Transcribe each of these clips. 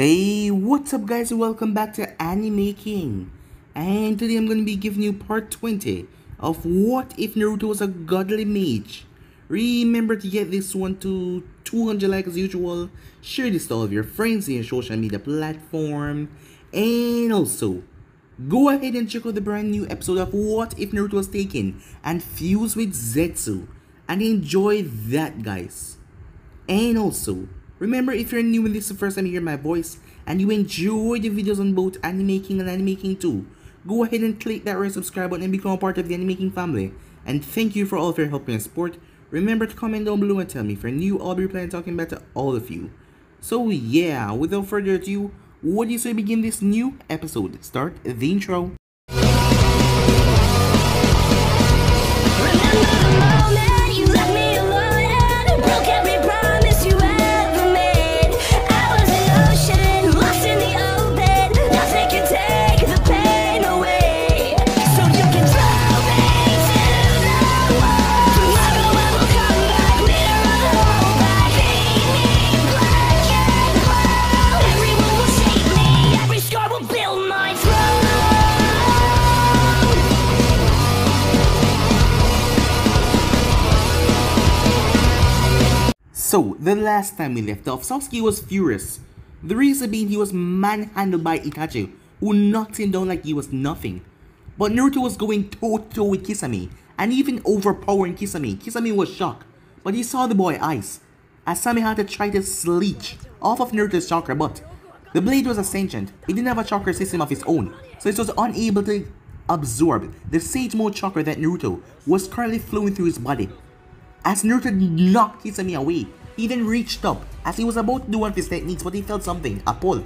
Hey, what's up guys, and welcome back to Animaking. And today I'm going to be giving you part 20 of What If Naruto Was a Godly Mage. Remember to get this one to 200 likes as usual, share this to all of your friends in your social media platform, and also go ahead and check out the brand new episode of What If Naruto Was Taken and Fused with Zetsu, and enjoy that guys. And also, remember, if you're new and this is the first time you hear my voice and you enjoy the videos on both Animaking and Animaking 2, go ahead and click that red subscribe button and become a part of the Animaking family. And thank you for all of your help and support. Remember to comment down below and tell me if you're new. I'll be replying talking back to all of you. So yeah, without further ado, what do you say we begin this new episode? Start the intro. So, the last time we left off, Sasuke was furious. The reason being he was manhandled by Itachi, who knocked him down like he was nothing. But Naruto was going toe-to-toe with Kisame, and even overpowering Kisame. Kisame was shocked, but he saw the boy's eyes, as Same had to try to leech off of Naruto's chakra, but the blade was a sentient. It didn't have a chakra system of its own, so it was unable to absorb the Sage Mode chakra that Naruto was currently flowing through his body. As Naruto knocked Kisame away, he then reached up as he was about to do one of his techniques, but he felt something, a pull.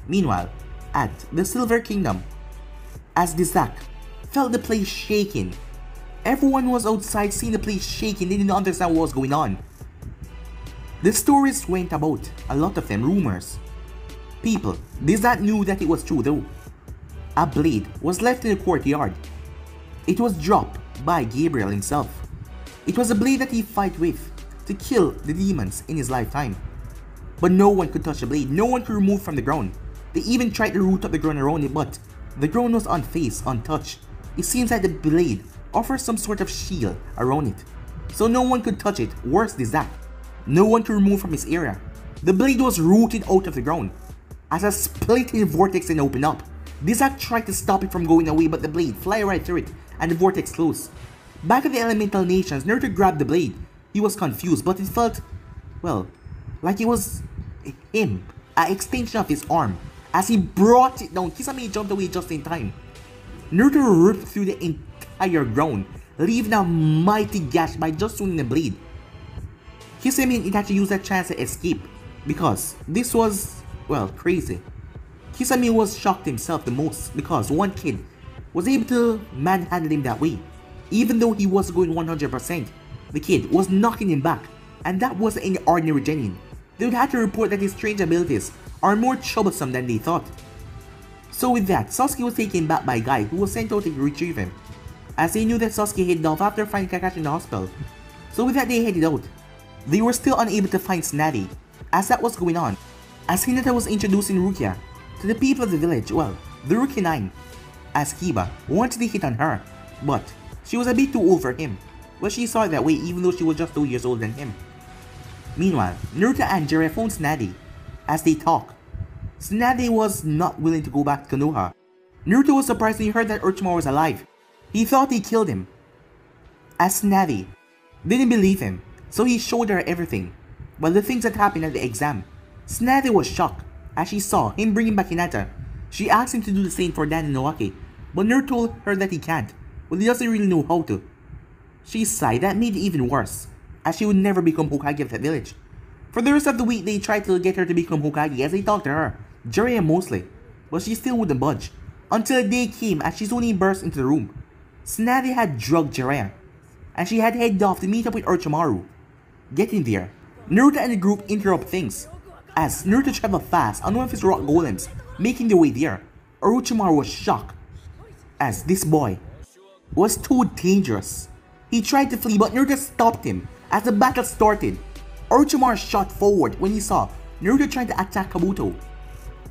Meanwhile, at the Silver Kingdom, as the Zack felt the place shaking, everyone was outside seeing the place shaking. They didn't understand what was going on. The stories went about, a lot of them rumors. People, the Zack knew that it was true though. A blade was left in the courtyard. It was dropped by Gabriel himself. It was a blade that he fought with to kill the demons in his lifetime. But no one could touch the blade, no one could remove from the ground. They even tried to root up the ground around it, but the ground was unfazed, untouched. It seems like the blade offers some sort of shield around it, so no one could touch it. Worse than that, no one could remove from its area. The blade was rooted out of the ground as a splitting vortex then opened up. Zack tried to stop it from going away, but the blade fly right through it and the vortex closed. Back at the Elemental Nations, Naruto grabbed the blade. He was confused, but it felt, well, like it was him, an extension of his arm. As he brought it down, Kisame jumped away just in time. Naruto ripped through the entire ground, leaving a mighty gash by just swinging the blade. Kisame and Itachi used that chance to escape, because this was, well, crazy. Kisame was shocked himself the most because one kid was able to manhandle him that way. Even though he was going 100%, the kid was knocking him back, and that wasn't any ordinary genin. They would have to report that his strange abilities are more troublesome than they thought. So with that, Sasuke was taken back by Guy, who was sent out to retrieve him, as they knew that Sasuke headed off after finding Kakashi in the hospital. So with that, they headed out. They were still unable to find Tsunade, as that was going on, as Hinata was introducing Rukia to the people of the village. Well, the Rukia 9, as Kiba wanted to hit on her, but she was a bit too old for him. Well, she saw it that way even though she was just 2 years older than him. Meanwhile, Naruto and Jiraiya phoned Tsunade as they talked. Tsunade was not willing to go back to Konoha. Naruto was surprised when he heard that Orochimaru was alive. He thought he killed him. As Tsunade didn't believe him, so he showed her everything. But the things that happened at the exam, Tsunade was shocked as she saw him bringing back Hinata. She asked him to do the same for Dan and Naoki, but Naruto told her that he can't. Well, he doesn't really know how to. She sighed. That made it even worse, as she would never become Hokage of that village. For the rest of the week, they tried to get her to become Hokage as they talked to her, Jiraiya mostly, but she still wouldn't budge. Until a day came as she suddenly burst into the room. Tsunade had drugged Jiraiya, and she had headed off to meet up with Orochimaru. Getting there, Naruto and the group interrupt things, as Naruto traveled fast on one of his rock golems, making their way there. Orochimaru was shocked, as this boy was too dangerous. He tried to flee, but Naruto stopped him as the battle started. Orochimaru shot forward when he saw Naruto trying to attack Kabuto.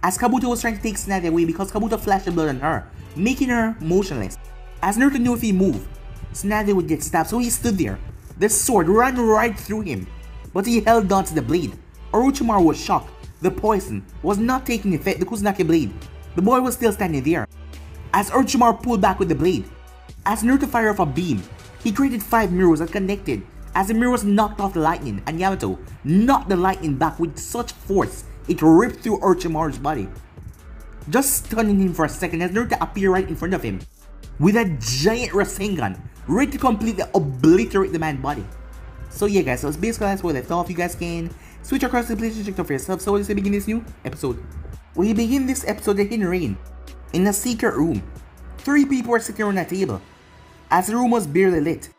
as Kabuto was trying to take Tsunade away because Kabuto flashed the blood on her, making her motionless. As Naruto knew if he moved, Tsunade would get stabbed, so he stood there. The sword ran right through him, but he held on to the blade. Orochimaru was shocked. The poison was not taking effect, the Kusanagi blade. The boy was still standing there. As Orochimaru pulled back with the blade, as Naruto fired off a beam, he created 5 mirrors that connected. As the mirrors knocked off the lightning, and Yamato knocked the lightning back with such force, it ripped through Orochimaru's body, just stunning him for a second as Naruto appeared right in front of him with a giant Rasengan, ready to completely obliterate the man's body. So yeah guys, so it's basically that's where we left off. You guys can switch across the place to check out for yourself. So let's begin this new episode. We begin this episode in rain, in a secret room. 3 people were sitting around a table, as the room was barely lit.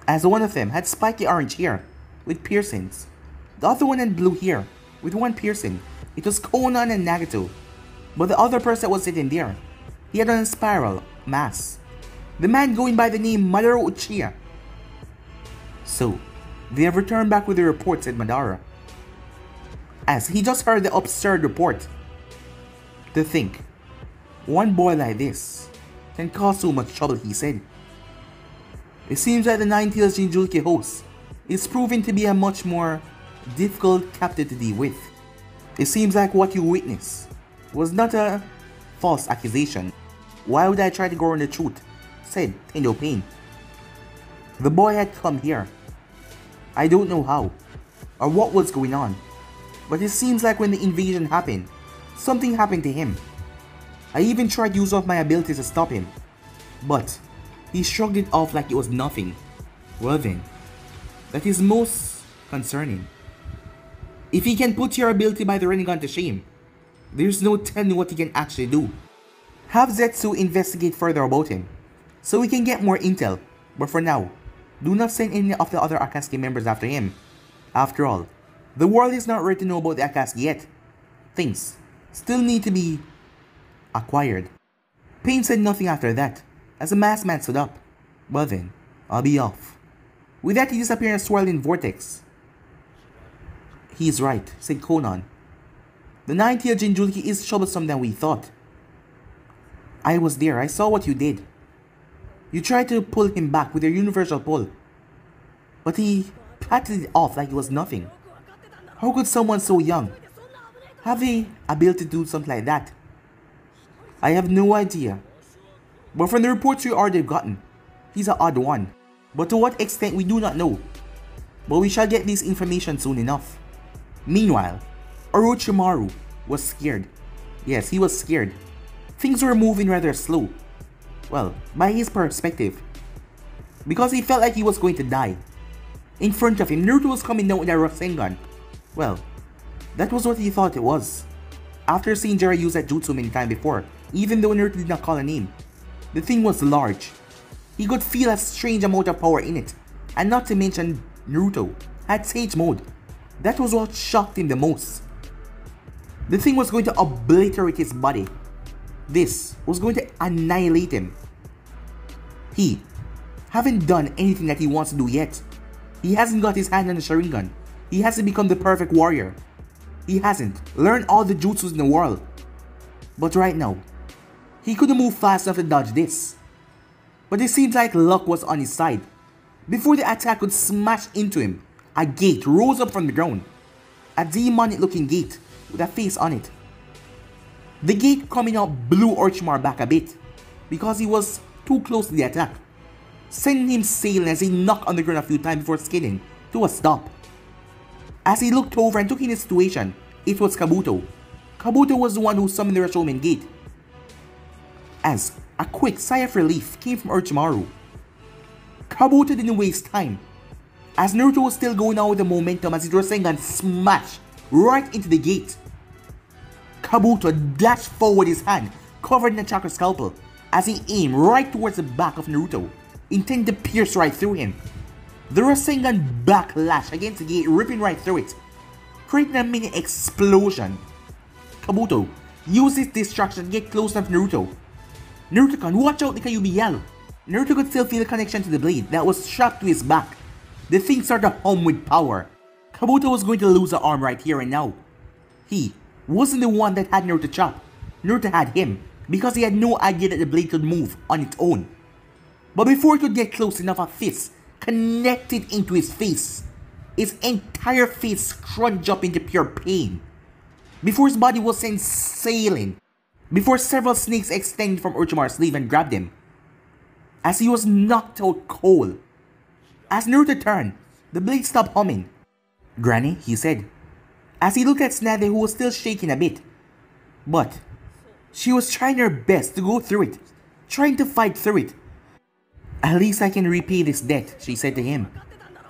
As one of them had spiky orange hair with piercings, the other one had blue hair with 1 piercing. It was Konan and Nagato, but the other person that was sitting there, he had on a spiral mask. The man going by the name Madara Uchiha. So, they have returned back with the report, said Madara, as he just heard the absurd report. To think, one boy like this can cause so much trouble, he said. It seems that the Nine-Tails Jinchuriki host is proving to be a much more difficult captive to deal with. It seems like what you witnessed was not a false accusation. Why would I try to go on the truth? Said Tendo Pain. The boy had come here. I don't know how, or what was going on, but it seems like when the invasion happened, something happened to him. I even tried to use off my abilities to stop him, but he shrugged it off like it was nothing. Well then, that is most concerning. If he can put your ability by the Rinnegan to shame, there's no telling what he can actually do. Have Zetsu investigate further about him, so we can get more intel, but for now, do not send any of the other Akatsuki members after him. After all, the world is not ready to know about the Akatsuki yet. Things still need to be acquired. Pain said nothing after that, as the masked man stood up. Well then, I'll be off. With that, he disappeared in a swirling vortex. He's right, said Konan. The Nine-Tailed Jinchuriki is troublesome than we thought. I was there, I saw what you did. You tried to pull him back with your universal pull, but he patted it off like it was nothing. How could someone so young have the ability to do something like that? I have no idea. But from the reports we already gotten, he's an odd one. But to what extent we do not know. But we shall get this information soon enough. Meanwhile, Orochimaru was scared. Yes, he was scared. Things were moving rather slow. Well, by his perspective. Because he felt like he was going to die. In front of him, Naruto was coming down with a Rasengan. Well, that was what he thought it was. After seeing Jiraiya use that jutsu many times before, even though Naruto did not call a name, the thing was large. He could feel a strange amount of power in it, and not to mention Naruto had Sage Mode. That was what shocked him the most. The thing was going to obliterate his body. This was going to annihilate him. He haven't done anything that he wants to do yet. He hasn't got his hand on the Sharingan. He hasn't become the perfect warrior. He hasn't learned all the jutsus in the world. But right now, he couldn't move fast enough to dodge this. But it seems like luck was on his side. Before the attack could smash into him, a gate rose up from the ground. A demonic looking gate with a face on it. The gate coming out blew Orochimaru back a bit, because he was too close to the attack, sending him sailing as he knocked on the ground a few times before skidding to a stop. As he looked over and took in the situation, it was Kabuto. Kabuto was the one who summoned the Rashomon Gate. As a quick sigh of relief came from Orochimaru, Kabuto didn't waste time, as Naruto was still going on with the momentum as his Rasengan smashed right into the gate. Kabuto dashed forward his hand, covered in a chakra scalpel, as he aimed right towards the back of Naruto, intending to pierce right through him. The Rasengan backlashed against the gate, ripping right through it, creating a mini explosion. Kabuto used this distraction to get close enough to Naruto. Naruto-kun, watch out, the Kyuubi yelled. Naruto could still feel the connection to the blade that was strapped to his back. The thing started to hum with power. Kabuto was going to lose an arm right here and now. He wasn't the one that had Naruto chopped. Naruto had him because he had no idea that the blade could move on its own. But before it could get close enough, a fist connected into his face. His entire face scrunched up into pure pain. Before his body was sent sailing. Before several snakes extended from Orochimaru's sleeve and grabbed him. As he was knocked out cold. As Naruto turned, the blade stopped humming. "Granny," he said, as he looked at Tsunade, who was still shaking a bit. But she was trying her best to go through it, trying to fight through it. "At least I can repay this debt," she said to him,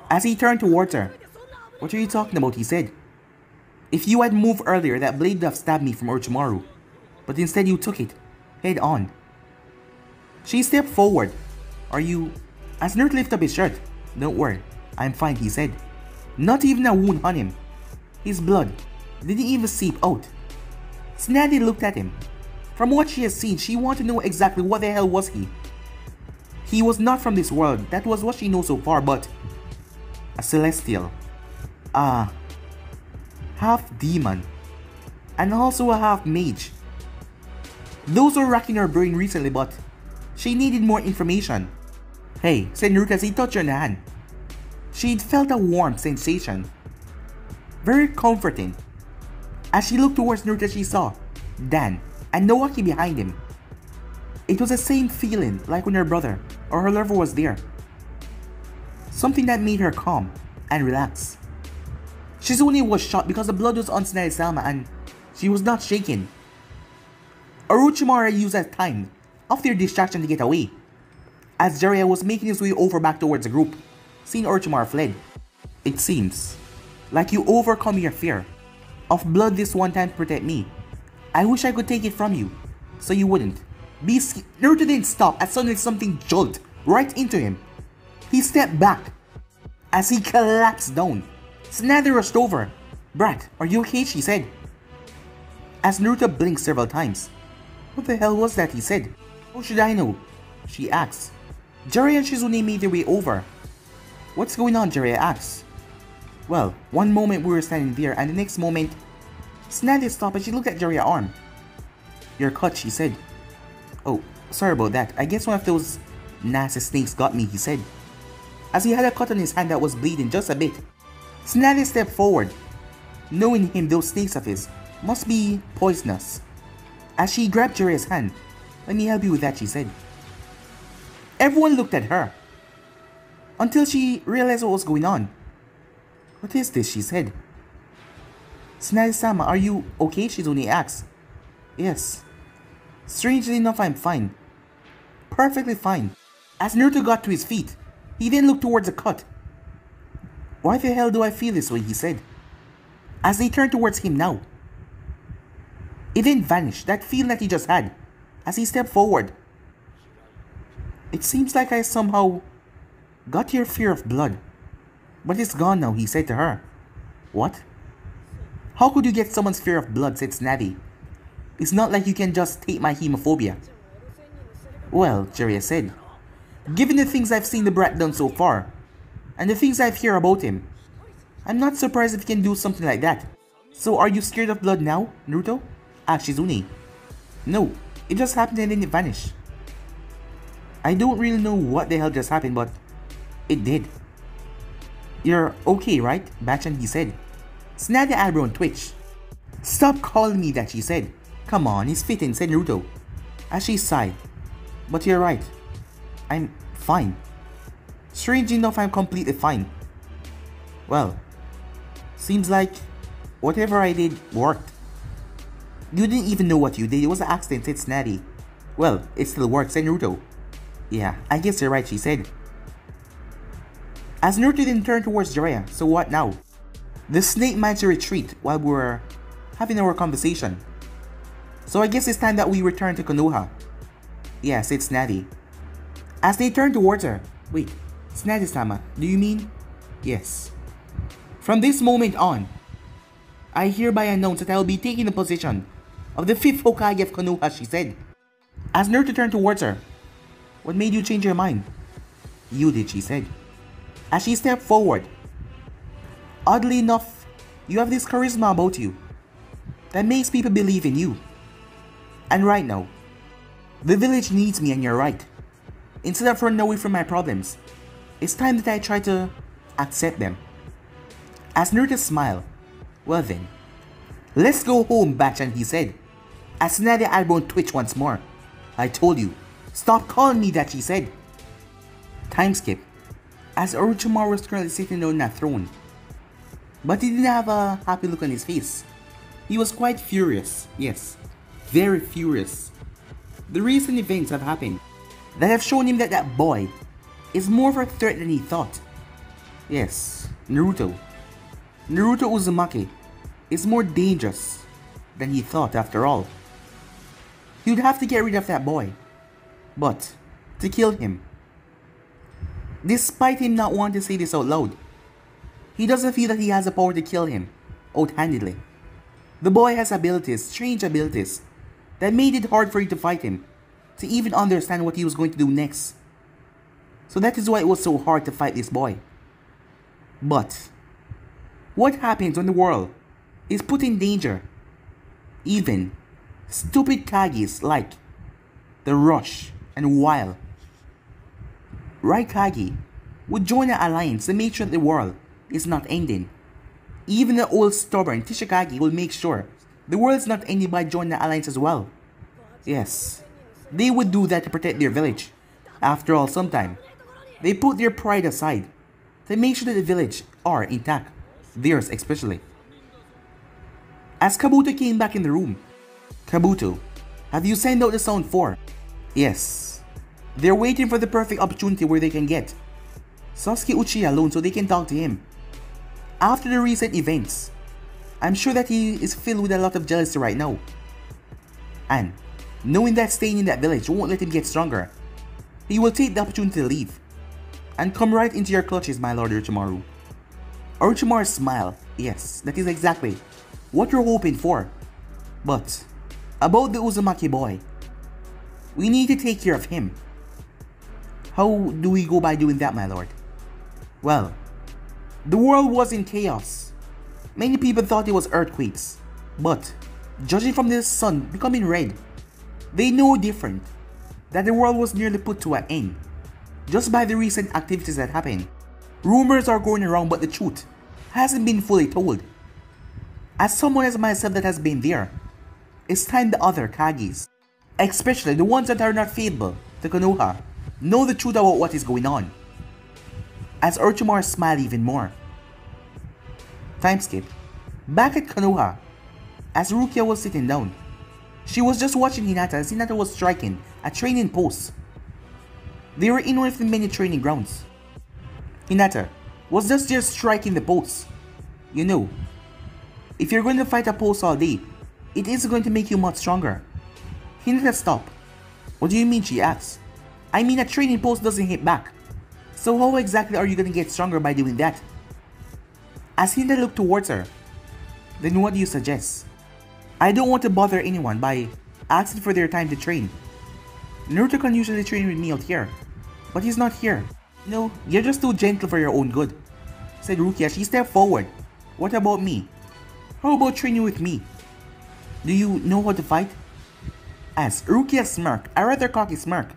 as he turned towards her. "What are you talking about?" he said. "If you had moved earlier, that blade would have stabbed me from Orochimaru. But instead you took it, head on." She stepped forward. "Are you..." As Naruto lifted up his shirt. "Don't worry, I'm fine," he said. Not even a wound on him. His blood didn't even seep out. Tsunade looked at him. From what she had seen, she wanted to know exactly what the hell was he. He was not from this world, that was what she knows so far, but a celestial. Half demon. And also a half mage. Those were racking her brain recently, but she needed more information. "Hey," said Naruto as he touched her in the hand. She'd felt a warm sensation. Very comforting. As she looked towards Naruto, she saw Dan and Naoki behind him. It was the same feeling like when her brother or her lover was there. Something that made her calm and relax. Shizune was shocked because the blood was on Tsunade's Sama and she was not shaking. Orochimaru used that time of their distraction to get away, as Jiraiya was making his way over back towards the group. Seeing Orochimaru fled. "It seems like you overcome your fear of blood this one time to protect me. I wish I could take it from you, so you wouldn't be scared." Naruto didn't stop as suddenly something jolted right into him. He stepped back as he collapsed down. Tsunade rushed over. "Brat, are you okay?" she said. As Naruto blinked several times. "What the hell was that?" he said. "How should I know?" she asked. Jiraiya and Shizune made their way over. "What's going on?" Jiraiya asked. "Well, one moment we were standing there and the next moment..." Tsunade stopped and she looked at Jiraiya's arm. "You're cut," she said. "Oh, sorry about that. I guess one of those nasty snakes got me," he said, as he had a cut on his hand that was bleeding just a bit. Tsunade stepped forward. Knowing him, those snakes of his must be poisonous. As she grabbed Jiraiya's hand. "Let me help you with that," she said. Everyone looked at her until she realized what was going on. "What is this?" she said. "Tsunade-sama, are you okay?" Shizune asked. "Yes. Strangely enough, I'm fine. Perfectly fine." As Naruto got to his feet, he then looked towards the cut. "Why the hell do I feel this way?" he said, as they turned towards him now. It then vanished, that feeling that he just had, as he stepped forward. "It seems like I somehow got your fear of blood, but it's gone now," he said to her. "What? How could you get someone's fear of blood?" said Tsunade. "It's not like you can just take my hemophobia." "Well," Jiraiya said, "given the things I've seen the brat done so far, and the things I've heard about him, I'm not surprised if he can do something like that." "So are you scared of blood now, Naruto?" asked Shizune. "No, it just happened and then it vanished." "I don't really know what the hell just happened, but it did." "You're okay, right, Bachan?" he said. Tsunade's eyebrow twitched. "Stop calling me that," she said. "Come on, it's fitting," said Naruto, as she sighed. "But you're right. I'm fine. Strange enough, I'm completely fine." "Well, seems like whatever I did worked." "You didn't even know what you did. It was an accident," said Tsunade. "Well, it still worked," said Naruto. "Yeah, I guess you're right," she said. As Naruto then turned towards Jiraiya. "So what now?" "The snake managed to retreat while we were having our conversation. So I guess it's time that we return to Konoha." "Yeah," said Tsunade. As they turned towards her. "Wait, Tsunade-sama, do you mean?" "Yes. From this moment on, I hereby announce that I will be taking the position of the 5th Hokage of Konoha," she said. As Naruto turned towards her. "What made you change your mind?" "You did," she said, as she stepped forward. "Oddly enough, you have this charisma about you. that makes people believe in you. And right now, the village needs me and you're right. Instead of running away from my problems, it's time that I try to accept them. As Naruto smiled, well then, let's go home, Bachan, he said. As Tsunade eyebrow twitched once more. I told you, stop calling me that, she said. Time skip. As Orochimaru was currently sitting on that throne. But he didn't have a happy look on his face. He was quite furious, yes, very furious. The recent events have happened that have shown him that that boy is more of a threat than he thought. Yes, Naruto Uzumaki is more dangerous than he thought after all. He would have to get rid of that boy, but to kill him. Despite him not wanting to say this out loud, he doesn't feel that he has the power to kill him out-handedly. The boy has abilities, strange abilities, that made it hard for you to fight him, to even understand what he was going to do next. So that is why it was so hard to fight this boy. But what happens when the world is put in danger? Even stupid Kagis like the Rush and Weil. Raikage would join an alliance to make sure that the world is not ending. Even the old stubborn Tishikage will make sure the world is not ending by joining the alliance as well. Yes, they would do that to protect their village. After all, sometime they put their pride aside to make sure that the village are intact, theirs especially. As Kabuto came back in the room, Kabuto, have you sent out the Sound 4? Yes. They're waiting for the perfect opportunity where they can get Sasuke Uchiha alone so they can talk to him. After the recent events, I'm sure that he is filled with a lot of jealousy right now. And knowing that staying in that village won't let him get stronger, he will take the opportunity to leave and come right into your clutches, my lord Orochimaru. Orochimaru smiled. Yes, that is exactly what you're hoping for. But about the Uzumaki boy, we need to take care of him. How do we go by doing that, my lord? Well, the world was in chaos. Many people thought it was earthquakes, but judging from the sun becoming red, they know different, that the world was nearly put to an end just by the recent activities that happened. Rumors are going around, but the truth hasn't been fully told. As someone as myself that has been there, it's time the other Kagis, especially the ones that are not faithful to Konoha, know the truth about what is going on. As Orochimaru smiled even more. Time skip. Back at Konoha, as Rukia was sitting down, she was just watching Hinata as Hinata was striking a training post. They were in one of the many training grounds. Hinata was just there striking the post. You know, if you're going to fight a post all day, it is going to make you much stronger. Hinata stopped. What do you mean, she asked. I mean, a training post doesn't hit back. So how exactly are you going to get stronger by doing that? As Hinata looked towards her, then what do you suggest? I don't want to bother anyone by asking for their time to train. Naruto can usually train with me out here, but he's not here. No, you're just too gentle for your own good, said Rukia. She stepped forward. What about me? How about training with me? Do you know how to fight? Asked Rukia smirked, a rather cocky smirk.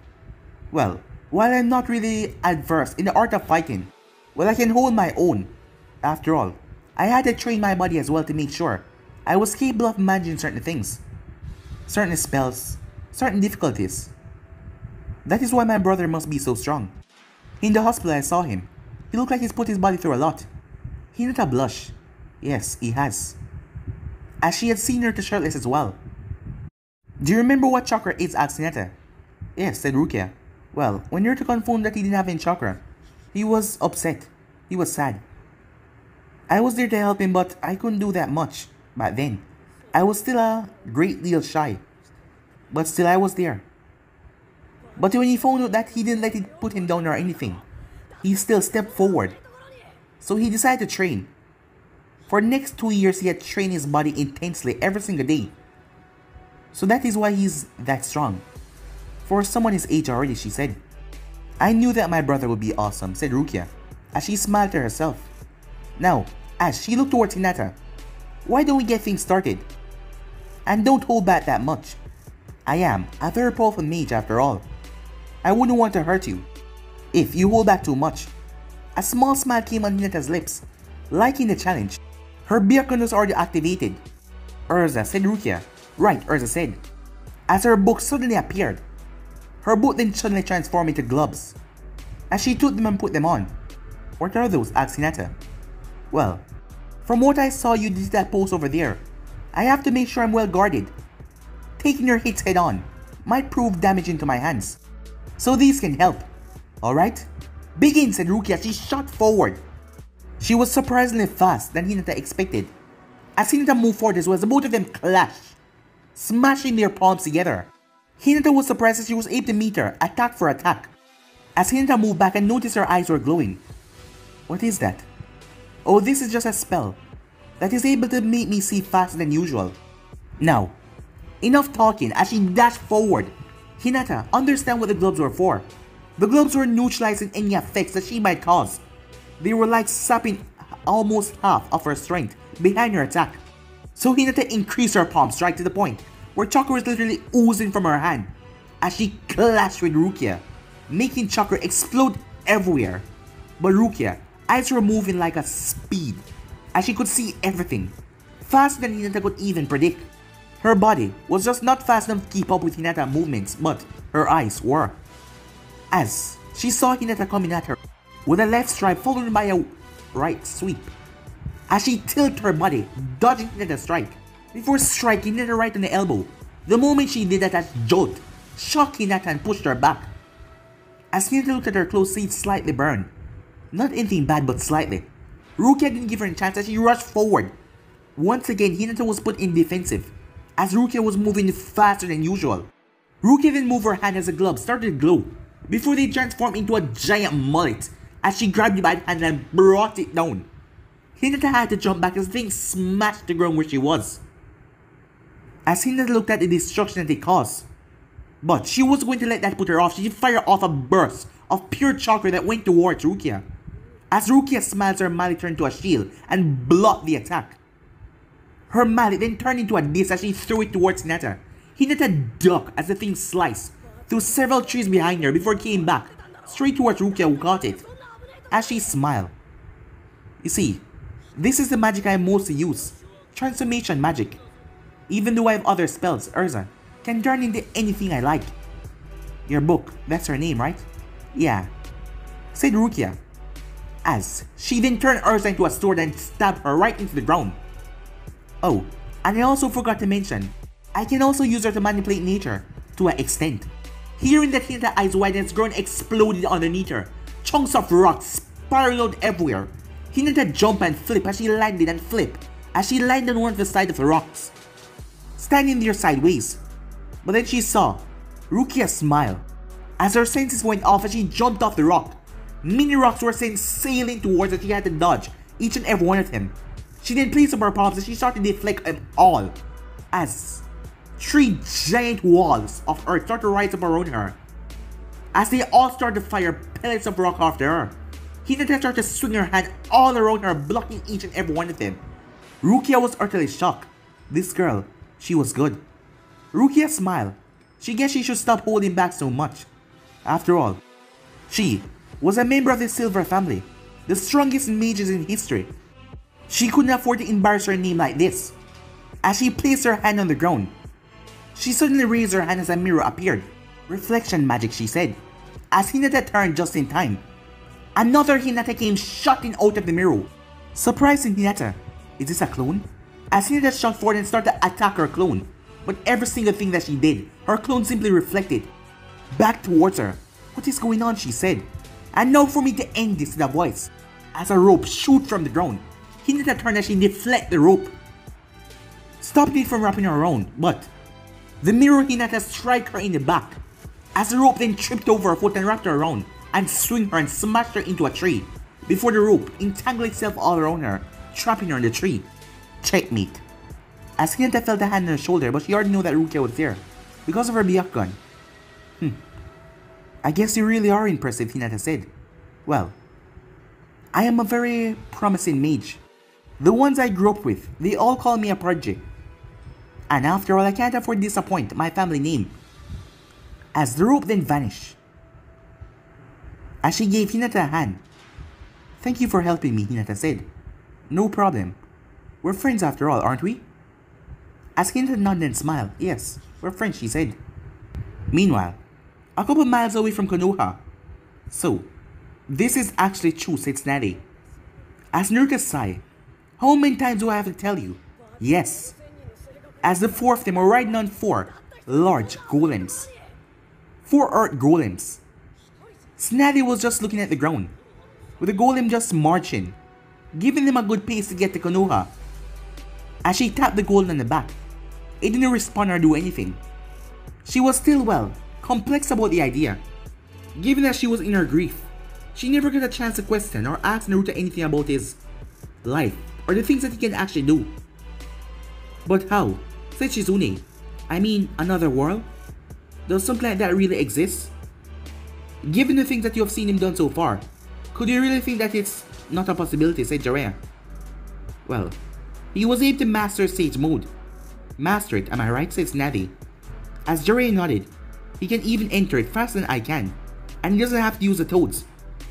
Well, while I'm not really adverse in the art of fighting, well, I can hold my own. After all, I had to train my body as well to make sure I was capable of managing certain things, certain spells, certain difficulties. That is why my brother must be so strong. In the hospital I saw him. He looked like he's put his body through a lot. Hinata blushed. Yes, he has. As she had seen her to shirtless as well. Do you remember what chakra is? Asked Hinata. Yes, said Rukia. Well, when Naruto confirmed that he didn't have any chakra, he was upset. He was sad. I was there to help him, but I couldn't do that much back then. I was still a great deal shy. But still I was there. But when he found out that he didn't let it put him down or anything, he still stepped forward. So he decided to train. For the next 2 years he had trained his body intensely every single day. So that is why he's that strong. For someone his age already, she said. I knew that my brother would be awesome, said Rukia, as she smiled to herself. Now, as she looked towards Hinata, why don't we get things started? And don't hold back that much. I am a very powerful mage after all. I wouldn't want to hurt you. If you hold back too much. A small smile came on Hinata's lips. Liking the challenge, her Byakugan was already activated. Erza, said Rukia. Right, Erza said. As her book suddenly appeared. Her boot then suddenly transformed into gloves. As she took them and put them on. What are those? Asked Hinata. Well, from what I saw you did that pose over there, I have to make sure I'm well guarded. Taking your hits head on might prove damaging to my hands. So these can help. Alright? Begin, said Rukia as she shot forward. She was surprisingly fast than Hinata expected. As Hinata moved forward as well, the both of them clashed, smashing their palms together. Hinata was surprised as she was able to meet her, attack for attack. As Hinata moved back and noticed her eyes were glowing. What is that? Oh, this is just a spell that is able to make me see faster than usual. Now, enough talking. As she dashed forward, Hinata understand what the gloves were for. The gloves were neutralizing any effects that she might cause. They were like sapping almost half of her strength behind her attack. So Hinata increased her palm strike to the point where chakra was literally oozing from her hand as she clashed with Rukia, making chakra explode everywhere. But Rukia, eyes were moving like a speed as she could see everything, faster than Hinata could even predict. Her body was just not fast enough to keep up with Hinata's movements, but her eyes were. As she saw Hinata coming at her with a left strike followed by a right sweep. As she tilted her body, dodging Hinata's strike, before striking Hinata right on the elbow. The moment she did that, a jolt shocked Hinata and pushed her back. As Hinata looked at her clothes, see it slightly burned. Not anything bad, but slightly. Rukia didn't give her a chance as she rushed forward. Once again, Hinata was put in defensive, as Rukia was moving faster than usual. Rukia then moved her hand as the glove started to glow, before they transformed into a giant mullet, as she grabbed the bad hand and brought it down. Hinata had to jump back as the thing smashed the ground where she was. As Hinata looked at the destruction that they caused, but she was going to let that put her off, she fired off a burst of pure chakra that went towards Rukia. As Rukia smiled, her mallet turned to a shield and blocked the attack. Her mallet then turned into a disc as she threw it towards Hinata. Hinata ducked as the thing sliced through several trees behind her before it came back straight towards Rukia, who caught it. As she smiled. You see, this is the magic I mostly use. Transformation magic. Even though I have other spells, Erza can turn into anything I like. Your book, that's her name, right? Yeah, said Rukia. As she then turned Erza into a sword and stabbed her right into the ground. Oh, and I also forgot to mention, I can also use her to manipulate nature to an extent. Hearing that Hinata's eyes widened as ground exploded underneath her. Chunks of rock spiraled everywhere. Hinata jumped and flipped as she landed and flipped as she landed on one of the side of the rocks, standing there sideways. But then she saw Rukia smile as her senses went off as she jumped off the rock. Many rocks were sent sailing towards her. She had to dodge each and every one of them. She then placed up her palms and she started to deflect them all as 3 giant walls of earth started to rise up around her. As they all started to fire pellets of rock after her, Hinata started to swing her hand all around her, blocking each and every one of them. Rukia was utterly shocked. This girl, she was good. Rukia smiled. She guessed she should stop holding back so much. After all, she was a member of the Silver family, the strongest mages in history. She couldn't afford to embarrass her name like this. As she placed her hand on the ground, she suddenly raised her hand as a mirror appeared. Reflection magic, she said. As Hinata turned just in time, another Hinata came shooting out of the mirror. Surprising Hinata, is this a clone? As Hinata shot forward and started to attack her clone, but every single thing that she did, her clone simply reflected back towards her. What is going on, she said. And now for me to end this, the voice. As a rope shoot from the ground, Hinata turned as she deflect the rope, stopping it from wrapping her around, but the mirror Hinata strike her in the back. As the rope then tripped over her foot and wrapped her around and swing her and smashed her into a tree before the rope entangled itself all around her, trapping her in the tree. Checkmate. As Hinata felt a hand on her shoulder, but she already knew that Rukia was there because of her Byakugan. I guess you really are impressive, Hinata said. Well, I am a very promising mage. The ones I grew up with, they all call me a prodigy. And after all, I can't afford to disappoint my family name. As the rope then vanished, as she gave Hinata a hand. Thank you for helping me, Hinata said. No problem. We're friends after all, aren't we? As Hinata nodded and smiled. Yes, we're friends, she said. Meanwhile, a couple miles away from Konoha. So, this is actually true, said Tsunade. As Naruto sighed, how many times do I have to tell you? Yes. As the four of them were riding on 4 large golems. 4 earth golems. Tsunade was just looking at the ground, with the golem just marching, giving them a good pace to get to Konoha. As she tapped the golem on the back, it didn't respond or do anything. She was still, well, complex about the idea. Given that she was in her grief, she never got a chance to question or ask Naruto anything about his life or the things that he can actually do. But how? Said Shizune. I mean, another world? Does something like that really exist? Given the things that you have seen him done so far, could you really think that it's not a possibility, said Jiraiya. Well, he was able to master Sage Mode. Master it, am I right, said Tsunade. As Jiraiya nodded, he can even enter it faster than I can, and he doesn't have to use the toads.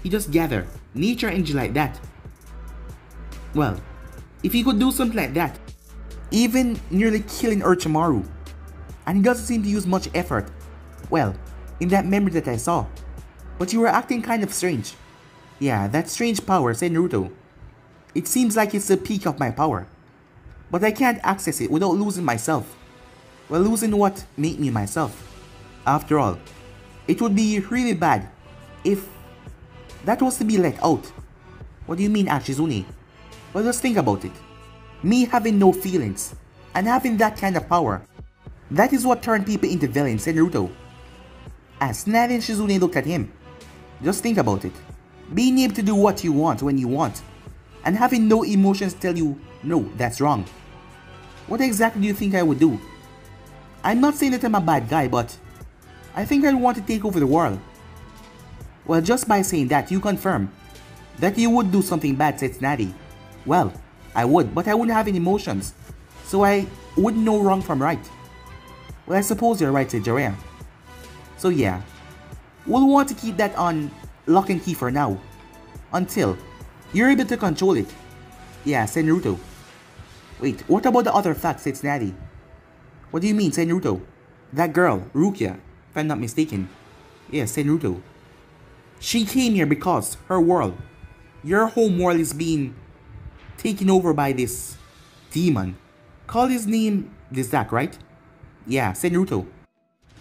He just gather nature energy like that. Well, if he could do something like that, even nearly killing Orochimaru, and he doesn't seem to use much effort, well, in that memory that I saw. But you were acting kind of strange. Yeah, that strange power, said Naruto. It seems like it's the peak of my power. But I can't access it without losing myself. Well, losing what made me myself. After all, it would be really bad if that was to be let out. What do you mean, Shizune? Well, just think about it. Me having no feelings, and having that kind of power. That is what turned people into villains, said Naruto. As Tsunade and Shizune looked at him. Just think about it. Being able to do what you want when you want, and having no emotions tell you, no, that's wrong. What exactly do you think I would do? I'm not saying that I'm a bad guy, but I think I want to take over the world. Well, just by saying that, you confirm that you would do something bad, said Tsunade. Well, I would, but I wouldn't have any emotions, so I wouldn't know wrong from right. Well, I suppose you're right, said Jiraiya. So yeah, we'll want to keep that on lock and key for now, until you're able to control it. Yeah, said Naruto. Wait, what about the other facts, said Tsunade? What do you mean, said Naruto? That girl, Rukia, if I'm not mistaken. Yes, said Naruto. She came here because her world, your home world, is being taken over by this demon. Call his name Dizak, right? Yeah, said Naruto.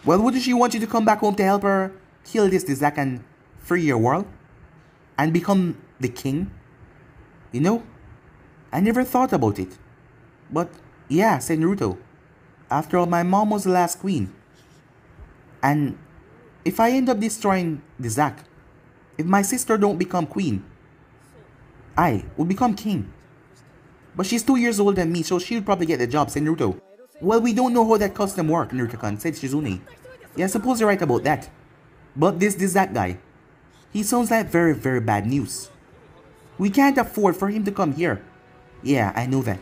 Well, wouldn't she want you to come back home to help her kill this Dizak and free your world? And become the king? You know, I never thought about it. But yeah, said Naruto. After all, my mom was the last queen. And if I end up destroying Dizak, if my sister don't become queen, I will become king. But she's 2 years older than me, so she'll probably get the job, said Naruto. Well, we don't know how that custom works, Naruto-kun, said Shizune. Yeah, I suppose you're right about that. But this Dizak guy, he sounds like very, very bad news. We can't afford for him to come here. Yeah, I know that.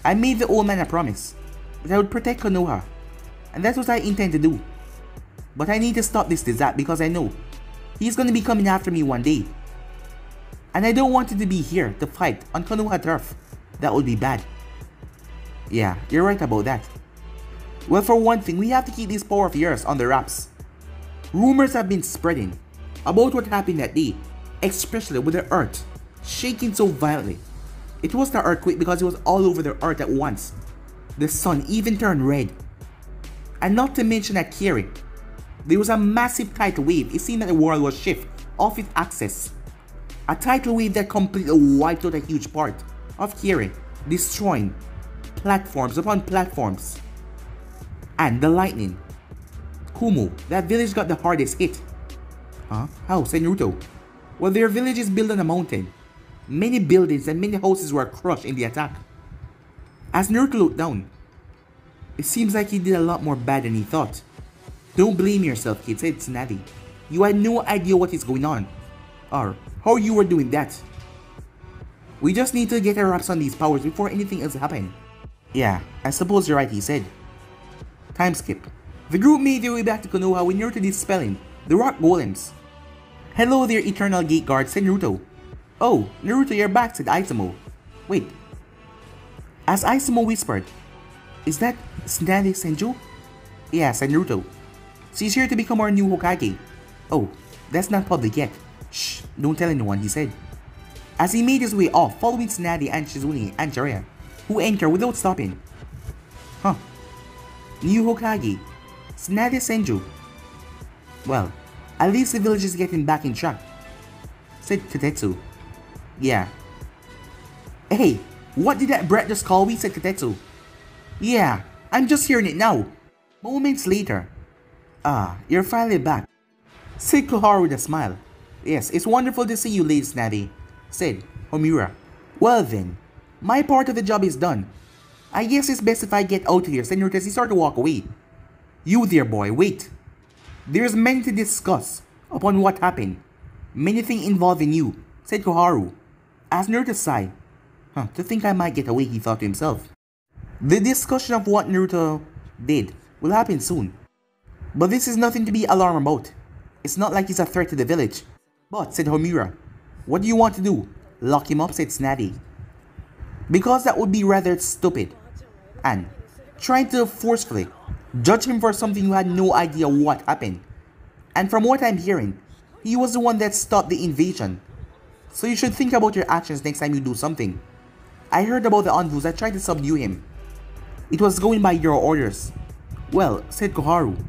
I made the old man a promise that I would protect Konoha, and that's what I intend to do. But I need to stop this Dizak because I know he's gonna be coming after me one day. And I don't want him to be here to fight on Konoha turf. That would be bad. Yeah, you're right about that. Well, for one thing, we have to keep this power of yours on the wraps. Rumors have been spreading about what happened that day, especially with the earth shaking so violently. It was the earthquake because it was all over the earth at once. The sun even turned red. And not to mention at Kiri, there was a massive tidal wave. It seemed that the world was shifted off its axis. A tidal wave that completely wiped out a huge part of Kiri, destroying platforms upon platforms. And the lightning. Kumo, that village got the hardest hit. Huh? How? Said Naruto. Well, their village is built on a mountain. Many buildings and many houses were crushed in the attack. As Naruto looked down, it seems like he did a lot more bad than he thought. Don't blame yourself, kid, said Tsunade. You had no idea what is going on, or how you were doing that. We just need to get our wraps on these powers before anything else happens. Yeah, I suppose you're right, he said. Time skip. The group made their way back to Konoha when Naruto dispelling the rock golems. Hello there, Eternal Gate Guard, said Naruto. Oh, Naruto, you're back, said Izumo. Wait. As Izumo whispered, is that Tsunade Senju? Yeah, said Naruto. She's here to become our new Hokage. Oh, that's not public yet. Shh, don't tell anyone, he said. As he made his way off, following Tsunade and Shizune and Jiraiya, who entered without stopping. Huh. New Hokage. Tsunade Senju. Well, at least the village is getting back in track, said Katetsu. Yeah. Hey, what did that brat just call me, said Katetsu. Yeah, I'm just hearing it now. Moments later. Ah, you're finally back, said Koharu with a smile. Yes, it's wonderful to see you, Lady Tsunade, said Homura. Well then, my part of the job is done. I guess it's best if I get out of here, said Naruto as he started to walk away. You dear boy, wait. There's many to discuss upon what happened. Many things involving you, said Koharu. As Naruto sighed. To think I might get away, he thought to himself. The discussion of what Naruto did will happen soon. But this is nothing to be alarmed about. It's not like he's a threat to the village. But, said Homura, what do you want to do? Lock him up, said Tsunade. Because that would be rather stupid. And trying to forcefully judge him for something you had no idea what happened. And from what I'm hearing, he was the one that stopped the invasion. So you should think about your actions next time you do something. I heard about the Anvus that tried to subdue him. It was going by your orders. Well, said Koharu.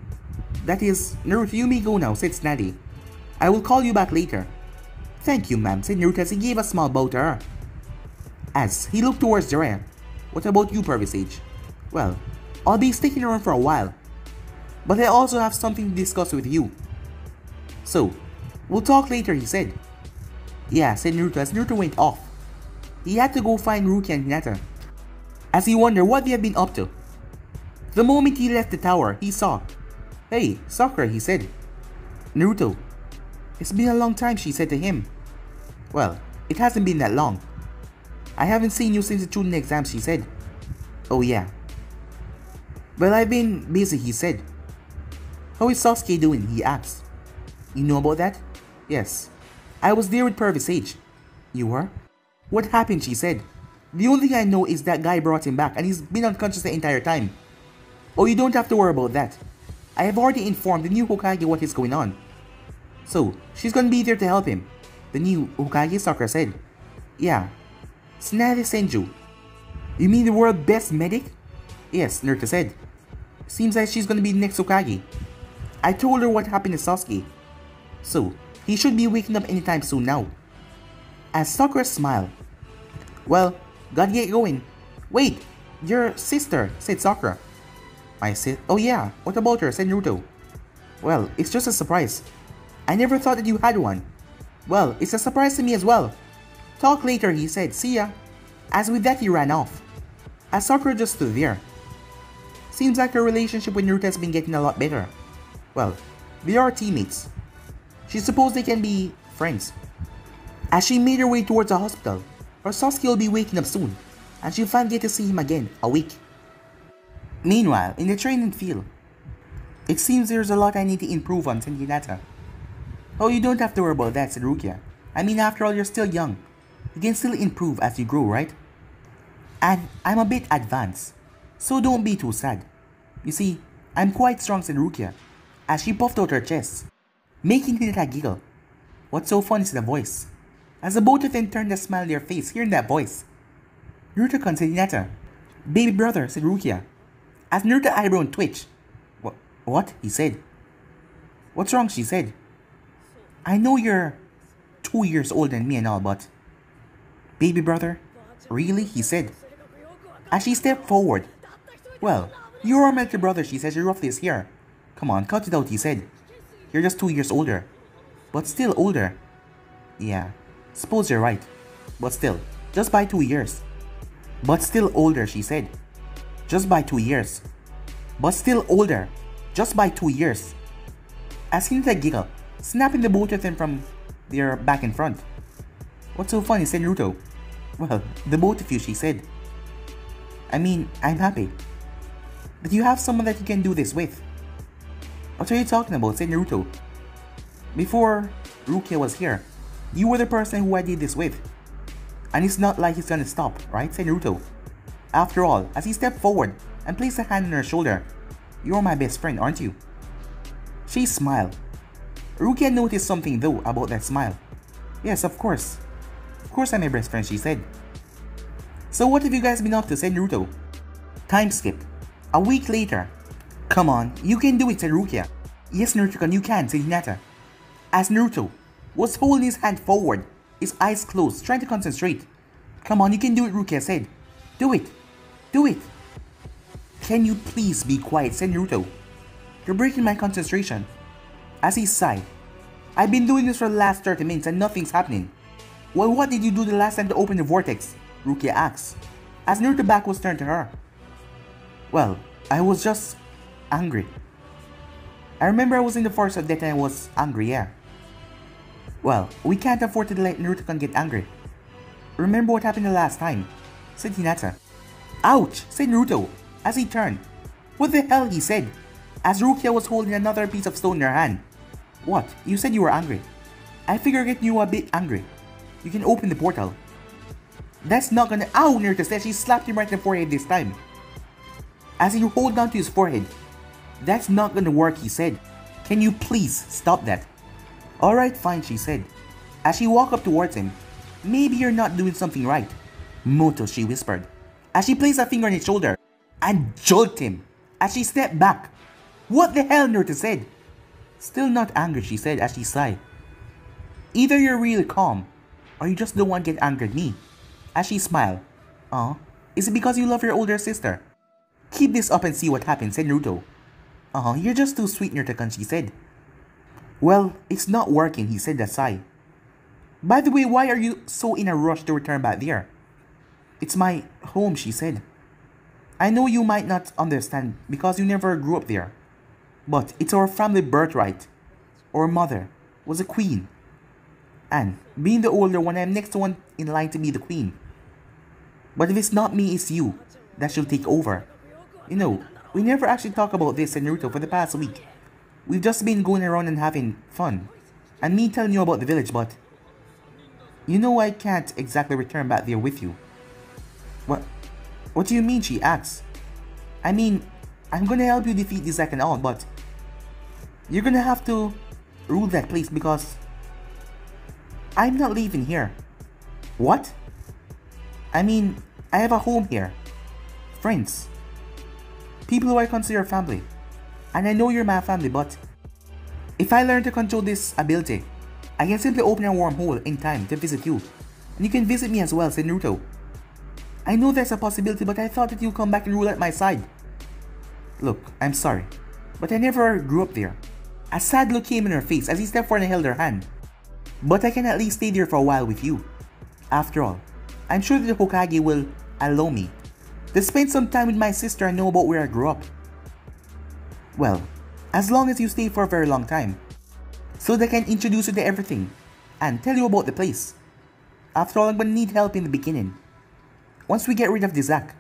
That is, Naruto, you may go now, said Tsunade. I will call you back later. Thank you, ma'am, said Naruto as he gave a small bow to her. As he looked towards Jiraiya. What about you, Pervisage? Well, I'll be sticking around for a while. But I also have something to discuss with you. So, we'll talk later, he said. Yeah, said Naruto as Naruto went off. He had to go find Rukia and Hinata, as he wondered what they had been up to. The moment he left the tower, he saw. Hey, Sakura, he said. Naruto. It's been a long time, she said to him. Well, it hasn't been that long. I haven't seen you since the Chunin exam, she said. Oh yeah. Well, I've been busy, he said. How is Sasuke doing, he asked. You know about that? Yes. I was there with Pervisage. You were? What happened, she said. The only thing I know is that guy brought him back and he's been unconscious the entire time. Oh, you don't have to worry about that. I have already informed the new Hokage what is going on. So, she's gonna be there to help him. The new Hokage, Sakura said. Yeah. Tsunade Senju. You mean the world's best medic? Yes, Naruto said. Seems like she's gonna be the next Hokage. I told her what happened to Sasuke. So, he should be waking up anytime soon now. As Sakura smiled. Well, gotta get going. Wait, your sister, said Sakura. My sis? Oh yeah, what about her, said Naruto. Well, it's just a surprise. I never thought that you had one. Well, it's a surprise to me as well. Talk later, he said. See ya. As with that, he ran off. As Sakura just stood there. Seems like her relationship with Naruto has been getting a lot better. Well, they are teammates. She supposed they can be friends. As she made her way towards the hospital, her Sasuke will be waking up soon, and she'll finally get to see him again, awake. Meanwhile, in the training field, it seems there's a lot I need to improve on, said Hinata. Oh, you don't have to worry about that, said Rukia. I mean, after all, you're still young. You can still improve as you grow, right? And I'm a bit advanced, so don't be too sad. You see, I'm quite strong, said Rukia, as she puffed out her chest, making Hinata giggle. What's so funny, said the voice, as the both of them turned a smile on their face hearing that voice. Naruto-kun, said Hinata. Baby brother, said Rukia, as Naruto's eyebrow twitched. What? He said. What's wrong? She said. I know you're 2 years older than me and all, but... Baby brother? Really? He said. As she stepped forward. Well, you're our melted brother, she said. You're roughly as here. Come on, cut it out, he said. You're just 2 years older. But still older. Yeah, suppose you're right. But still, just by 2 years. But still older, she said. Just by 2 years. But still older. Just by 2 years. As Hinata giggled, snapping the both of them from their back and front. What's so funny, said Naruto. Well, the both of you, she said. I mean, I'm happy. that you have someone that you can do this with. What are you talking about? Said Naruto. Before Rukia was here, you were the person who I did this with. And it's not like he's gonna stop, right? Said Naruto. After all, as he stepped forward and placed a hand on her shoulder, you're my best friend, aren't you? She smiled. Rukia noticed something though about that smile. Yes, of course. Of course I'm your best friend, she said. So what have you guys been up to? Said Naruto. Time skip. A week later. Come on, you can do it, said Rukia. Yes, Naruto-kun, you can, said Hinata. As Naruto was holding his hand forward, his eyes closed, trying to concentrate. Come on, you can do it, Rukia said. Do it. Do it. Can you please be quiet, said Naruto. You're breaking my concentration. As he sighed. I've been doing this for the last 30 minutes and nothing's happening. Well, what did you do the last time to open the vortex? Rukia asked, as Naruto's back was turned to her. Well, I was just angry. I remember I was in the forest at that time and I was angry, yeah. Well, we can't afford to let Naruto-kun get angry. Remember what happened the last time, said Hinata. Ouch, said Naruto, as he turned. What the hell, he said, as Rukia was holding another piece of stone in her hand. What? You said you were angry. I figured getting you a bit angry. You can open the portal. That's not gonna— Ow, Naruto said. She slapped him right in the forehead this time. As he rolled down to his forehead. That's not gonna work, he said. Can you please stop that? Alright, fine, she said. As she walked up towards him. Maybe you're not doing something right. Moto, she whispered. As she placed a finger on his shoulder. And jolted him. As she stepped back. What the hell, Naruto said. Still not angry, she said as she sighed. Either you're really calm, or you just don't want to get angry at me. As she smiled. Aw, is it because you love your older sister? Keep this up and see what happens, said Naruto. Aw, you're just too sweet, Naruto-kun, she said. Well, it's not working, he said with a sigh. By the way, why are you so in a rush to return back there? It's my home, she said. I know you might not understand because you never grew up there. But it's our family birthright. Our mother was a queen. And being the older one, I'm next to one in line to be the queen. But if it's not me, it's you that should take over. You know, we never actually talk about this in Naruto for the past week. We've just been going around and having fun. And me telling you about the village, but you know I can't exactly return back there with you. What do you mean, she asks. I mean, I'm gonna help you defeat the second all, but you're gonna have to rule that place because I'm not leaving here. What? I mean, I have a home here. Friends. People who I consider family. And I know you're my family, but if I learn to control this ability, I can simply open a wormhole in time to visit you. And you can visit me as well, said Naruto. I know there's a possibility, but I thought that you'd come back and rule at my side. Look, I'm sorry, but I never grew up there. A sad look came in her face as he stepped forward and held her hand. But I can at least stay there for a while with you. After all, I'm sure that the Hokage will allow me to spend some time with my sister and know about where I grew up. Well, as long as you stay for a very long time, so that I can introduce you to everything and tell you about the place. After all, I'm gonna need help in the beginning. Once we get rid of the Zack,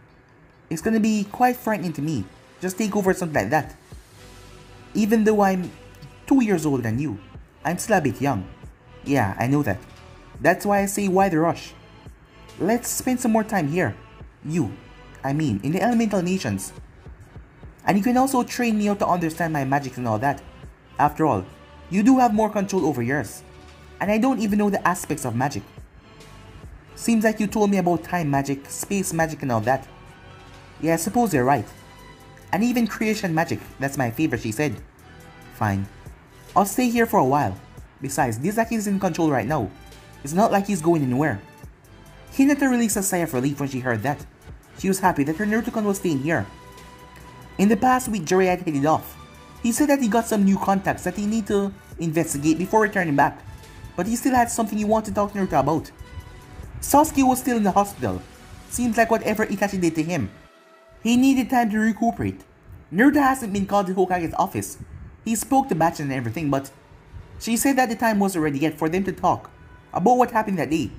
it's gonna be quite frightening to me. Just take over something like that. Even though I'm 2 years older than you, I'm still a bit young. Yeah, I know that. That's why I say why the rush. Let's spend some more time here. In the elemental nations. And you can also train me how to understand my magic and all that. After all, you do have more control over yours. And I don't even know the aspects of magic. Seems like you told me about time magic, space magic and all that. Yeah, I suppose you're right. And even creation magic, that's my favorite, she said. Fine. I'll stay here for a while. Besides, this Zack is in control right now. It's not like he's going anywhere. Hinata released a sigh of relief when she heard that. She was happy that her Naruto-kun was staying here. In the past week, Jiraiya had headed off. He said that he got some new contacts that he need to investigate before returning back. But he still had something he wanted to talk to Naruto about. Sasuke was still in the hospital. Seems like whatever Itachi did to him. He needed time to recuperate. Naruto hasn't been called to Hokage's office. He spoke to Bachan and everything, but she said that the time wasn't ready yet for them to talk about what happened that day.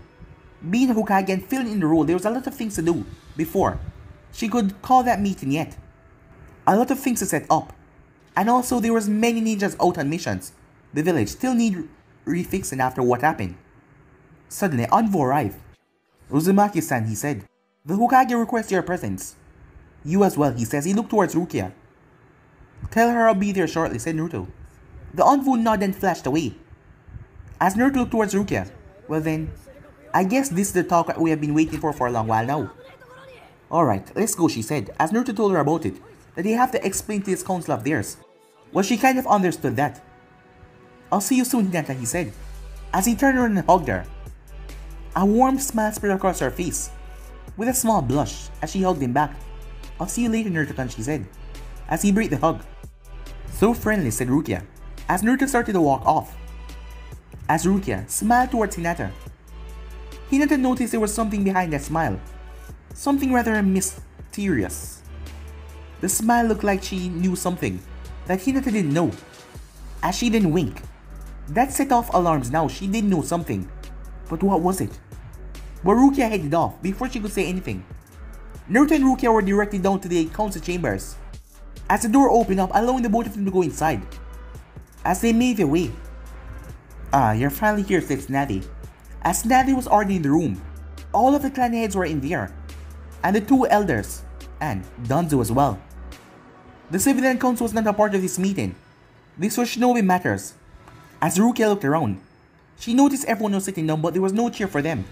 Being Hokage and filling in the role, there was a lot of things to do before she could call that meeting yet. A lot of things to set up. And also there was many ninjas out on missions. The village still need refixing after what happened. Suddenly, Envoy arrived. Uzumaki-san, he said. The Hokage requests your presence. You as well, he says. He looked towards Rukia. Tell her I'll be there shortly, said Naruto. The Envoy nodded and flashed away. As Naruto looked towards Rukia, well then, I guess this is the talk we have been waiting for a long while now. Alright, let's go, she said, as Naruto told her about it, that they have to explain to this council of theirs. Well, she kind of understood that. I'll see you soon, Hinata, he said, as he turned around and hugged her. A warm smile spread across her face, with a small blush as she hugged him back. I'll see you later, Naruto-kun, she said, as he breathed the hug. So friendly, said Rukia, as Naruto started to walk off. As Rukia smiled towards Hinata, Hinata noticed there was something behind that smile. Something rather mysterious. The smile looked like she knew something that Hinata didn't know, as she didn't wink. That set off alarms now. She did know something. But what was it? But Rukia headed off before she could say anything. Naruto and Rukia were directed down to the council chambers, as the door opened up, allowing the both of them to go inside. As they made their way. Ah, you're finally here, said Tsunade. As Tsunade was already in the room, all of the clan heads were in there, and the two elders, and Danzo as well. The civilian council was not a part of this meeting. This was Shinobi matters. As Rukia looked around, she noticed everyone was sitting down, but there was no chair for them.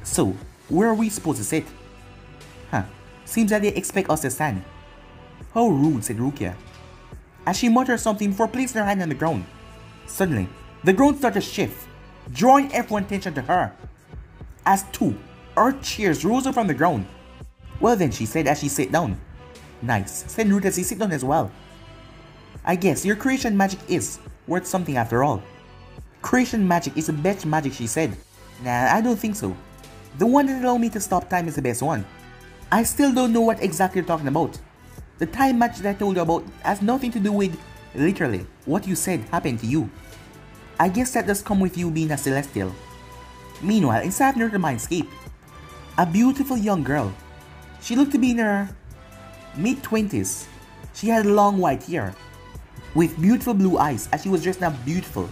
So, where are we supposed to sit? Seems that they expect us to stand. How rude, said Rukia, as she muttered something before placing her hand on the ground. Suddenly, the ground started to shift, drawing everyone's attention to her, as two earth chairs rose up from the ground. Well then, she said as she sat down. Nice, said Naruto as he sat down as well. I guess your creation magic is worth something after all. Creation magic is the best magic, she said. Nah, I don't think so. The one that allows me to stop time is the best one. I still don't know what exactly you're talking about. The time magic that I told you about has nothing to do with, literally, what you said happened to you. I guess that does come with you being a celestial. Meanwhile, inside Naruto's mindscape, a beautiful young girl. She looked to be in her mid-20s. She had long white hair, with beautiful blue eyes as she was dressed in a beautiful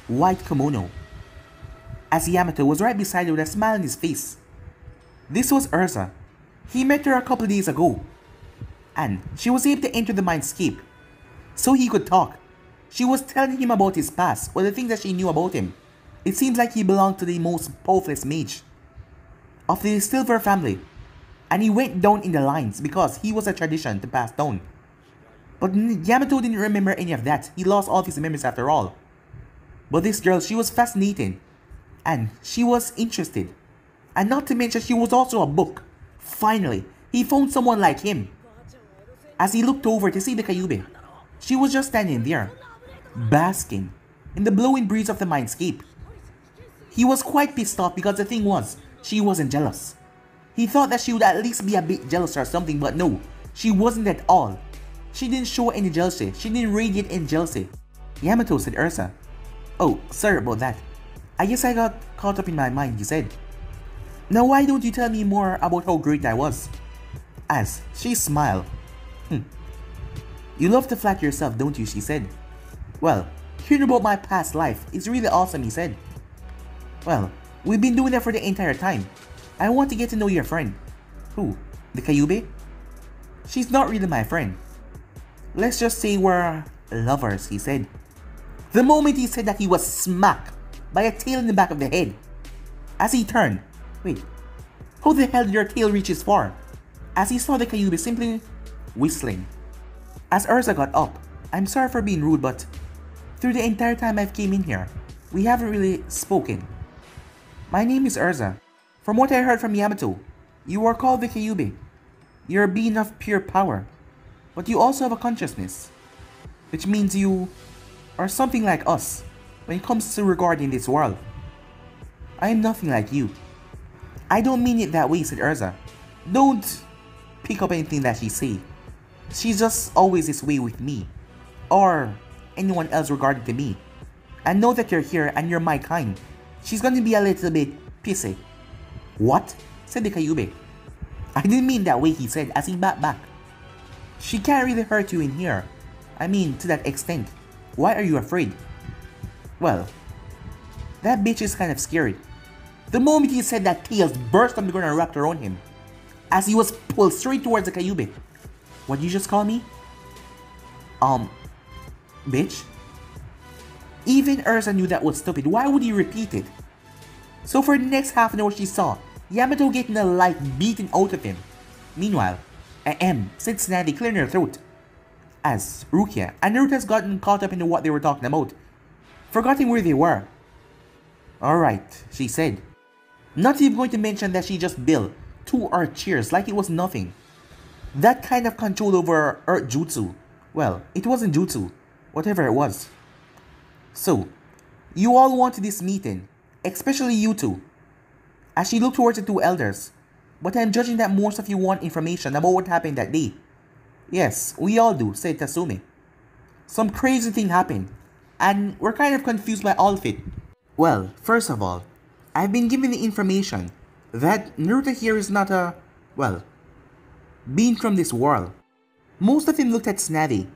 white kimono. As Yamato was right beside her with a smile on his face. This was Ursa. He met her a couple days ago, and she was able to enter the mindscape so he could talk. She was telling him about his past, or the things that she knew about him. It seems like he belonged to the most powerful mage of the Silver family, and he went down in the lines because he was a tradition to pass down. But Yamato didn't remember any of that. He lost all of his memories after all. But this girl, she was fascinating, and she was interested, and not to mention she was also a book. Finally, he found someone like him. As he looked over to see the Kyuubi, she was just standing there, basking in the blowing breeze of the mindscape. He was quite pissed off because the thing was, she wasn't jealous. He thought that she would at least be a bit jealous or something, but no, she wasn't at all. She didn't show any jealousy. She didn't radiate any jealousy. Yamato, said Ursa. Oh, sorry about that. I guess I got caught up in my mind, he said. Now why don't you tell me more about how great I was? As she smiled. You love to flatter yourself, don't you, she said. Well, hearing about my past life is really awesome, he said. Well, we've been doing that for the entire time. I want to get to know your friend. Who? The Kyuubi? She's not really my friend. Let's just say we're lovers, he said. The moment he said that, he was smacked by a tail in the back of the head. As he turned, wait, how the hell did your tail reach his far? As he saw the Kyuubi simply whistling. As Ursa got up, I'm sorry for being rude, but through the entire time I've came in here, we haven't really spoken. My name is Ursa. From what I heard from Yamato, you are called the Kyuubi. You're a being of pure power, but you also have a consciousness, which means you are something like us when it comes to regarding this world. I am nothing like you. I don't mean it that way, said Ursa. Don't pick up anything that she say. She's just always this way with me, or anyone else regarding to me. And know that you're here and you're my kind. She's gonna be a little bit pissy. What? Said the Kyuubi. I didn't mean that way, he said as he backed back. She can't really hurt you in here. I mean, to that extent. Why are you afraid? Well, that bitch is kind of scary. The moment he said that, tails burst from the ground and wrapped around him, as he was pulled straight towards the Kyubey. What did you just call me? Bitch? Even Erza knew that was stupid. Why would he repeat it? So for the next half an hour she saw Yamato getting the life beaten out of him. Meanwhile, said Tsunade clearing her throat, as Rukia and Naruto has gotten caught up into what they were talking about, forgetting where they were. Alright, she said. Not even going to mention that she just built 2 Earth cheers like it was nothing. That kind of control over Earth Jutsu. Well, it wasn't Jutsu, whatever it was. So, you all wanted this meeting, especially you two. As she looked towards the 2 elders, but I'm judging that most of you want information about what happened that day. Yes, we all do, said Tasumi. Some crazy thing happened, and we're kind of confused by all of it. Well, first of all, I've been given the information that Naruto here is not a, well, being from this world. Most of them looked at Tsunade,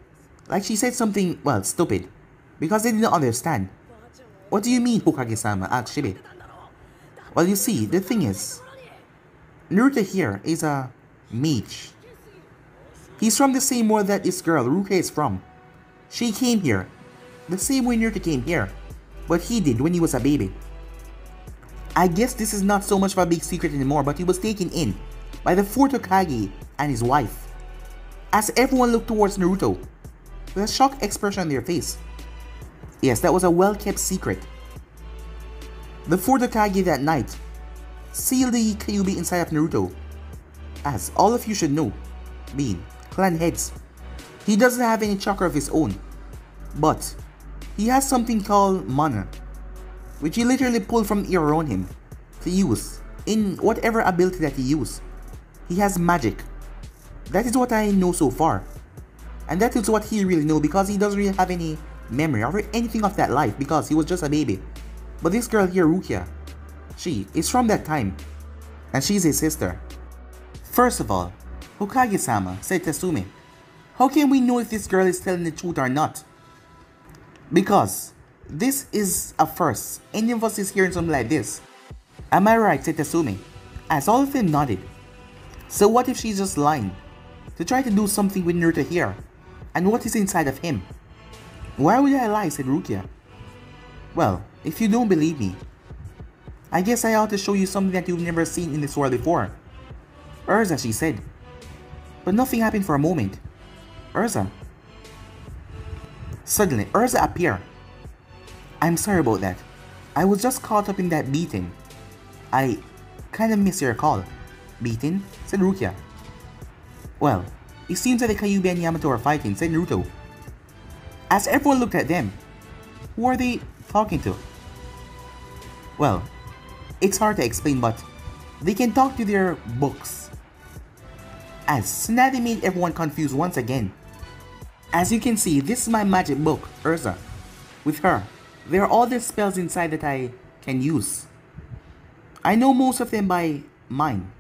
like she said something, well, stupid, because they didn't understand. What do you mean, Hokage-sama? Asked Shibe. Well, you see, the thing is, Naruto here is a mage. He's from the same world that this girl, Rukia, is from. She came here, the same way Naruto came here, but he did when he was a baby. I guess this is not so much of a big secret anymore, but he was taken in by the 4th Hokage and his wife. As everyone looked towards Naruto, with a shocked expression on their face. Yes, that was a well-kept secret. The 4th Hokage that night sealed the Kyuubi inside of Naruto. As all of you should know, being clan heads, he doesn't have any chakra of his own, but he has something called mana, which he literally pulled from the air around him to use in whatever ability that he uses. He has magic. That is what I know so far. And that is what he really knows, because he doesn't really have any memory or anything of that life because he was just a baby. But this girl here, Rukia, she is from that time, and she's his sister. First of all, Hokage-sama, said Tasumi, how can we know if this girl is telling the truth or not? Because this is a first. Any of us is hearing something like this. Am I right? Said Tasumi, as all of them nodded. So what if she's just lying to try to do something with Naruto here? And what is inside of him? Why would I lie? Said Rukia. Well, if you don't believe me, I guess I ought to show you something that you've never seen in this world before. Erza, she said. But nothing happened for a moment. Erza. Suddenly, Erza appeared. I'm sorry about that. I was just caught up in that beating. I kinda missed your call. Beating? Said Rukia. Well, it seems that the Kyuubi and Yamato are fighting, said Naruto. As everyone looked at them, who are they talking to? Well, it's hard to explain, but they can talk to their books. As Tsunade made everyone confused once again. As you can see, this is my magic book, Erza. With her, there are all the spells inside that I can use. I know most of them by mind,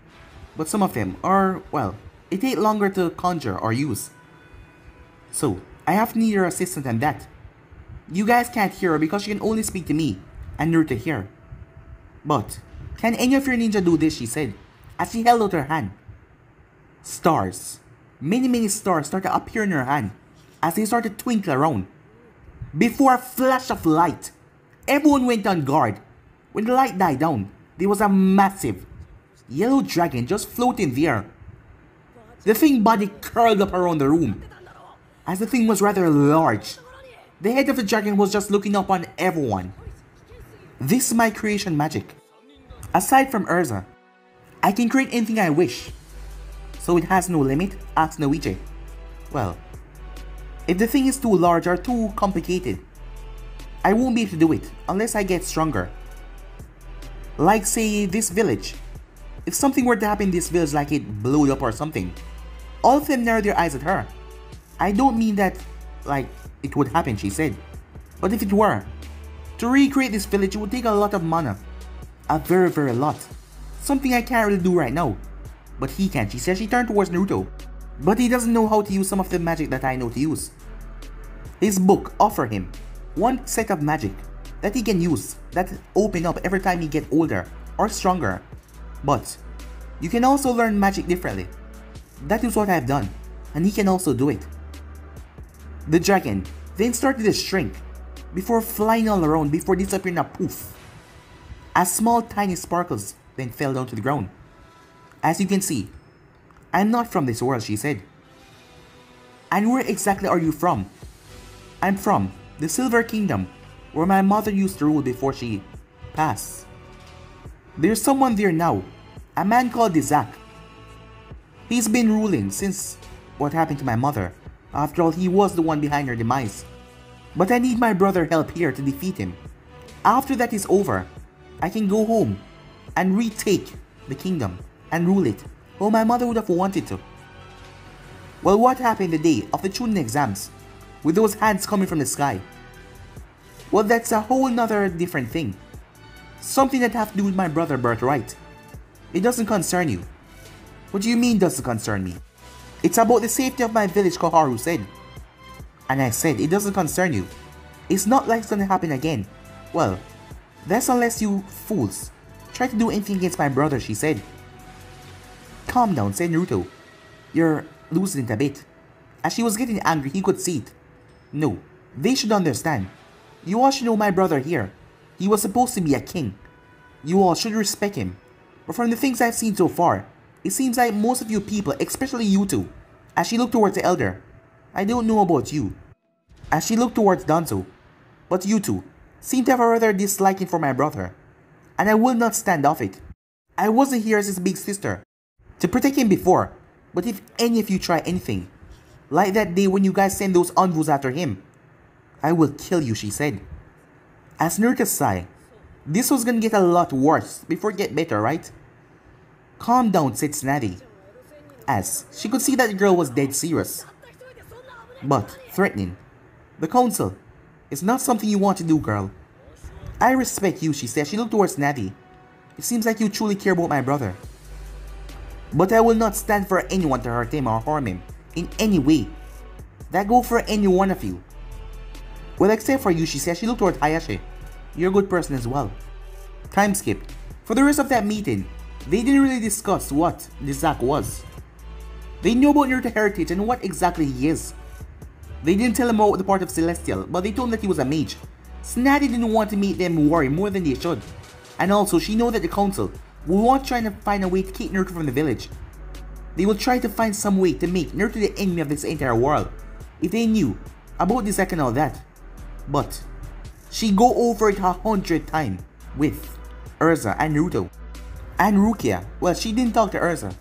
but some of them are, well, it takes longer to conjure or use. So, I have to need your assistance on that. You guys can't hear her because she can only speak to me and Naruto here. But, can any of your ninja do this? She said, as she held out her hand. Stars. Many stars started to appear in her hand as they started to twinkle around. Before a flash of light, everyone went on guard. When the light died down, there was a massive yellow dragon just floating there. The thing body curled up around the room, as the thing was rather large. The head of the dragon was just looking up on everyone. This is my creation magic. Aside from Erza, I can create anything I wish. So it has no limit? Asked Noichi. Well, if the thing is too large or too complicated, I won't be able to do it unless I get stronger. Like say this village. If something were to happen in this village, like it blew up or something, all of them narrowed their eyes at her. I don't mean that like it would happen, she said. But if it were, to recreate this village it would take a lot of mana. A very lot. Something I can't really do right now. But he can, she said. She turned towards Naruto. But he doesn't know how to use some of the magic that I know to use. His book offers him one set of magic that he can use that open up every time he gets older or stronger. But you can also learn magic differently. That is what I've done, and he can also do it. The dragon then started to shrink before flying all around before disappearing a poof. As small tiny sparkles then fell down to the ground. As you can see, I'm not from this world, she said. And where exactly are you from? I'm from the Silver Kingdom, where my mother used to rule before she passed. There's someone there now, a man called Dizak. He's been ruling since what happened to my mother. After all, he was the one behind her demise. But I need my brother's help here to defeat him. After that is over, I can go home and retake the kingdom and rule it, how my mother would have wanted to. Well, what happened the day of the Chunin exams with those hands coming from the sky? Well, that's a whole nother different thing. Something that have to do with my brother birthright. It doesn't concern you. What do you mean doesn't concern me? It's about the safety of my village, Koharu said. And I said, it doesn't concern you. It's not like it's gonna happen again. Well, that's unless you fools try to do anything against my brother, she said. Calm down, said Naruto. You're losing it a bit. As she was getting angry, he could see it. No, they should understand. You all should know my brother here. He was supposed to be a king. You all should respect him. But from the things I've seen so far, it seems like most of you people, especially you two, as she looked towards the elder, I don't know about you, as she looked towards Danzo, but you two seem to have a rather disliking for my brother, and I will not stand off it. I wasn't here as his big sister to protect him before, but if any of you try anything, like that day when you guys send those envoys after him, I will kill you, she said. As Naruto sighed, this was gonna get a lot worse before it get better, right? Calm down, said Tsunade, as she could see that the girl was dead serious, but threatening. The council is not something you want to do, girl. I respect you, she said. She looked towards Tsunade. It seems like you truly care about my brother. But I will not stand for anyone to hurt him or harm him in any way. That go for any one of you. Well, except for you, she said. She looked toward Hayashi. You're a good person as well. Time skip. For the rest of that meeting, they didn't really discuss what Dizak was. They knew about Naruto heritage and what exactly he is. They didn't tell him about the part of Celestial, but they told him that he was a mage. Tsunade didn't want to make them worry more than they should. And also, she knew that the council will want trying to find a way to keep Naruto from the village. They will try to find some way to make Naruto the enemy of this entire world, if they knew about Dizak and all that. But she go over it 100 times with Erza and Naruto. And Rukia, well, she didn't talk to Erza.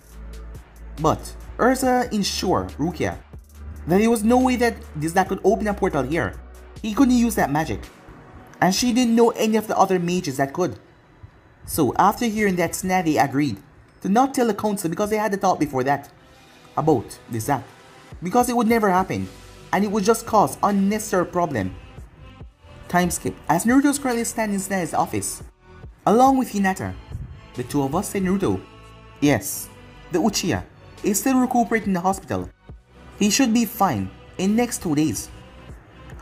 But Erza ensured Rukia that there was no way that Dizak could open a portal here. He couldn't use that magic. And she didn't know any of the other mages that could. So after hearing that, Tsunade agreed to not tell the council because they had the thought before that about Dizak. Because it would never happen, and it would just cause unnecessary problem. Time skip. As Naruto is currently standing in Tsunade's office, along with Hinata. The two of us, said Naruto. Yes, the Uchiha is still recuperating in the hospital. He should be fine in next 2 days.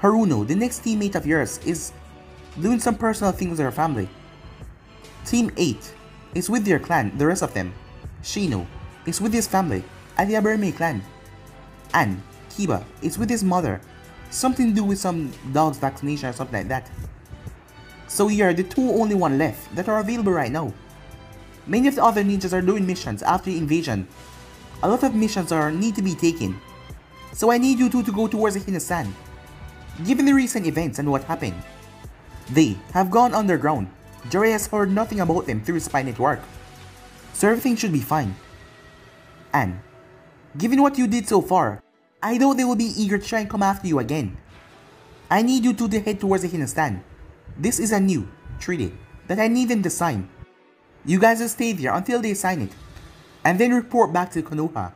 Haruno, the next teammate of yours, is doing some personal things with her family. Team 8 is with their clan, the rest of them. Shino is with his family at the Aburame clan. And Kiba is with his mother. Something to do with some dog's vaccination or something like that. So we are the two only one left that are available right now. Many of the other ninjas are doing missions after the invasion. A lot of missions need to be taken. So I need you two to go towards the Hinasan. Given the recent events and what happened, they have gone underground. Jiraiya has heard nothing about them through Spy Network. So everything should be fine. And given what you did so far, I doubt they will be eager to try and come after you again. I need you two to head towards the Hinasan. This is a new treaty that I need them to sign. You guys will stay there until they sign it, and then report back to Konoha.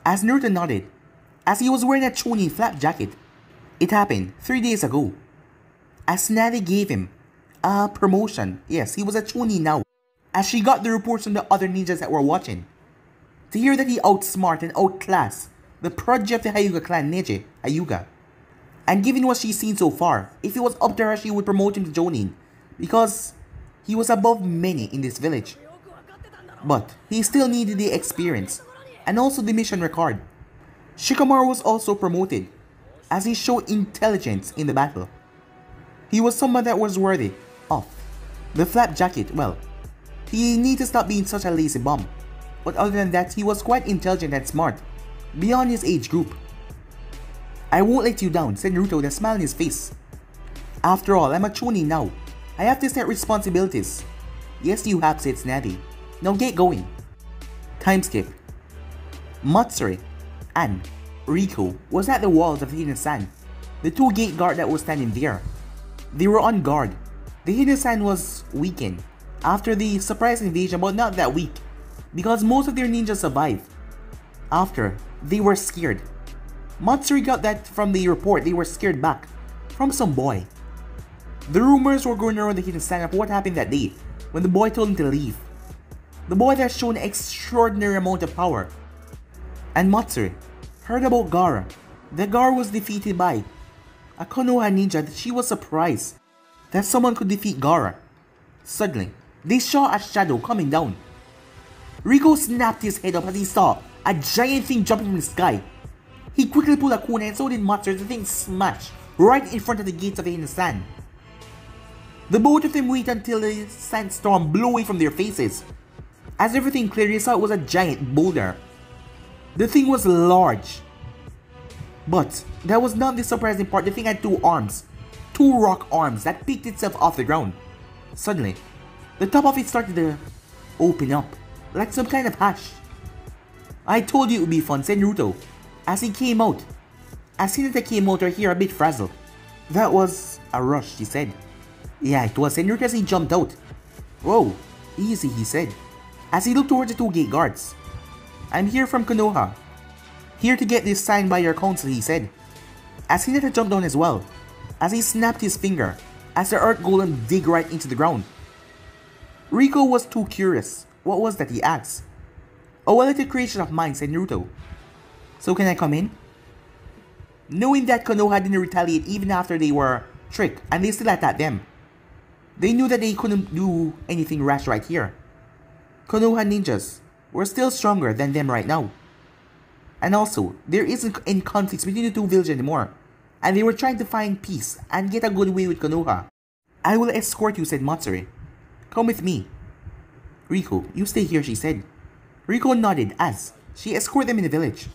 As Naruto nodded, as he was wearing a Chunin flap jacket. It happened 3 days ago. As Tsunade gave him a promotion. Yes, he was a Chunin now. As she got the reports from the other ninjas that were watching. To hear that he outsmart and outclassed the prodigy of the Hyuga clan, Neji Hyuga. And given what she's seen so far, if it was up to her, she would promote him to Jonin, because he was above many in this village. But he still needed the experience, and also the mission record. Shikamaru was also promoted, as he showed intelligence in the battle. He was someone that was worthy of the flap jacket. Well, he needed to stop being such a lazy bum. But other than that, he was quite intelligent and smart, beyond his age group. I won't let you down, said Naruto with a smile on his face. After all, I'm a Chunin now. I have to set responsibilities. Yes, you have, said Tsunade. Now get going. Time skip. Matsuri and Riko was at the walls of the Hidden Sand, the two gate guard that was standing there. They were on guard. The Hidden Sand was weakened after the surprise invasion, but not that weak, because most of their ninjas survived. After, they were scared. Matsuri got that from the report. They were scared back from some boy. The rumors were going around the Hidden Sand of what happened that day when the boy told him to leave. The boy that showed an extraordinary amount of power. And Matsuri heard about Gaara. That Gaara was defeated by a Konoha ninja, that she was surprised that someone could defeat Gaara. Suddenly, they saw a shadow coming down. Riko snapped his head up as he saw a giant thing jumping from the sky. He quickly pulled a kunai and so did Matsuri. The thing smashed right in front of the gates of the Hidden Sand. The both of them waited until the sandstorm blew away from their faces. As everything cleared, they saw it was a giant boulder. The thing was large. But that was not the surprising part. The thing had two arms. Two rock arms that picked itself off the ground. Suddenly, the top of it started to open up, like some kind of hatch. I told you it would be fun, said Naruto, as he came out. As Hinata came out, her hair a bit frazzled. That was a rush, she said. Yeah, it was, said Naruto as he jumped out. Whoa, easy, he said, as he looked towards the two gate guards. I'm here from Konoha. Here to get this signed by your council, he said, as Hinata jumped down as well, as he snapped his finger, as the earth golem dig right into the ground. Riko was too curious. What was that, he asked. A well-lit creation of mine, said Naruto. So can I come in? Knowing that Konoha didn't retaliate even after they were tricked and they still attacked them, they knew that they couldn't do anything rash right here. Konoha ninjas were still stronger than them right now. And also, there isn't any conflicts between the two villages anymore, and they were trying to find peace and get a good way with Konoha. I will escort you, said Matsuri. Come with me. Riko, you stay here, she said. Riko nodded as she escorted them in the village.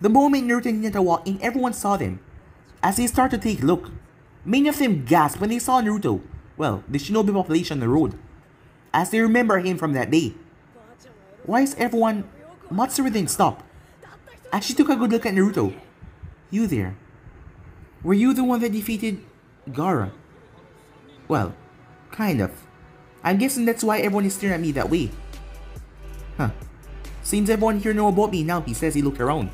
The moment Naruto and Hinata walked in, everyone saw them. As they started to take a look, many of them gasped when they saw Naruto, well, the shinobi population on the road, as they remember him from that day. Why is everyone... Matsuri didn't stop, as she took a good look at Naruto. You there. Were you the one that defeated Gaara? Well, kind of. I'm guessing that's why everyone is staring at me that way. Huh. Seems everyone here know about me now, he says. He looked around.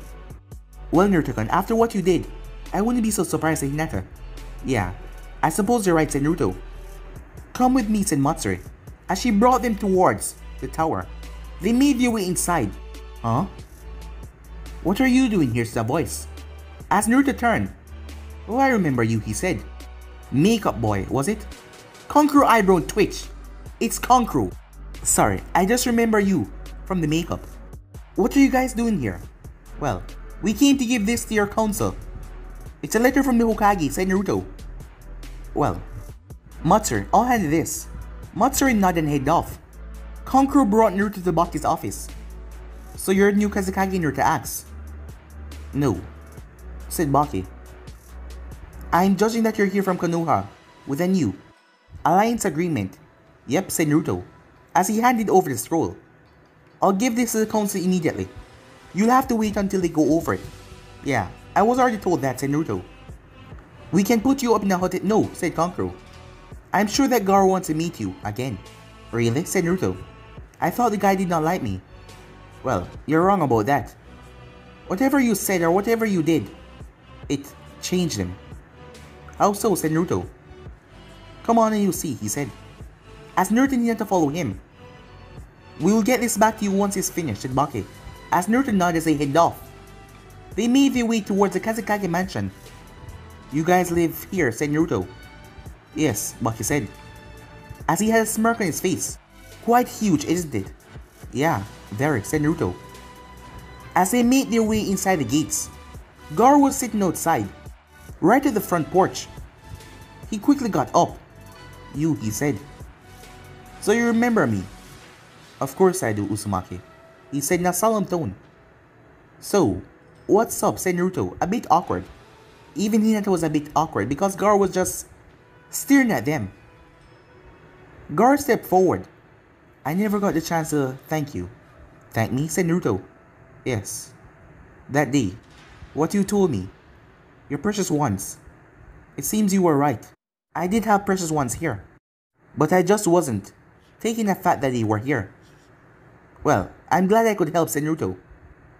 Well, Naruto-kun, after what you did, I wouldn't be so surprised, said Hinata. Yeah, I suppose you're right, said Naruto. Come with me, said Matsuri, as she brought them towards the tower. They made their way inside. Huh? What are you doing here, said a voice. As Naruto turned. Oh, I remember you, he said. Makeup boy, was it? Kankuro eyebrow twitched. It's Kankuro. Sorry, I just remember you from the makeup. What are you guys doing here? Well, we came to give this to your council. It's a letter from the Hokage, said Naruto. Well, Matsuri, I'll hand this. Matsuri nodded and headed off. Kankuro brought Naruto to Baki's office. So you're new Kazekage, Naruto asked. No, said Baki. I'm judging that you're here from Konoha with a new alliance agreement. Yep, said Naruto, as he handed over the scroll. I'll give this to the council immediately. You'll have to wait until they go over it. Yeah, I was already told that, said Naruto. We can put you up in a hotel. No, said Kankuro. I'm sure that Gaara wants to meet you again. Really? Said Naruto. I thought the guy did not like me. Well, you're wrong about that. Whatever you said or whatever you did, it changed him. How so? Said Naruto. Come on and you'll see, he said, as Naruto needed to follow him. We will get this back to you once it's finished, said Baki, as Naruto nodded as they headed off. They made their way towards the Kazekage mansion. You guys live here, said Naruto. Yes, Baki said, as he had a smirk on his face. Quite huge, isn't it? Yeah, very, said Naruto. As they made their way inside the gates, Gaara was sitting outside, right at the front porch. He quickly got up. You, he said. So you remember me? Of course I do, Uzumaki, he said in a solemn tone. So, what's up, said Naruto, a bit awkward. Even Hinata was a bit awkward because Gaara was just staring at them. Gaara stepped forward. I never got the chance to thank you. Thank me, said Naruto. Yes. That day, what you told me. Your precious ones. It seems you were right. I did have precious ones here. But I just wasn't taking the fact that they were here. Well, I'm glad I could help, said Naruto.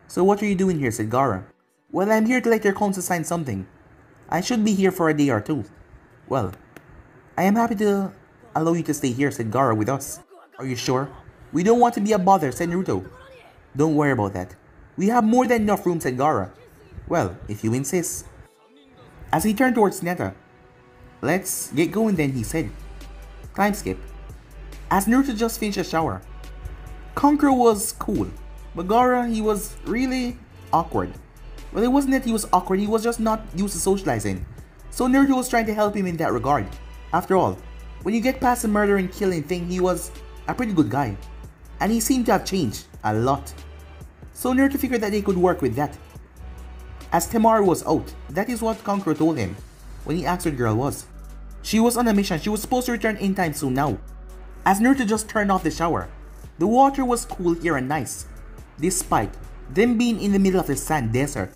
So what are you doing here, said Gaara. Well, I'm here to let your council sign something. I should be here for a day or two. Well, I am happy to allow you to stay here, said Gaara, with us. Are you sure? We don't want to be a bother, said Naruto. Don't worry about that. We have more than enough room, said Gaara. Well, if you insist. As he turned towards Hinata. Let's get going then, he said. Time skip. As Naruto just finished a shower. Kankuro was cool, but Gaara, he was really awkward. Well, it wasn't that he was awkward, he was just not used to socializing. So Naruto was trying to help him in that regard. After all, when you get past the murder and killing thing, he was a pretty good guy. And he seemed to have changed a lot. So Naruto figured that they could work with that. As Temari was out, that is what Kankuro told him when he asked where the girl was. She was on a mission, she was supposed to return anytime soon now. As Naruto just turned off the shower, the water was cool here and nice, despite them being in the middle of the sand desert.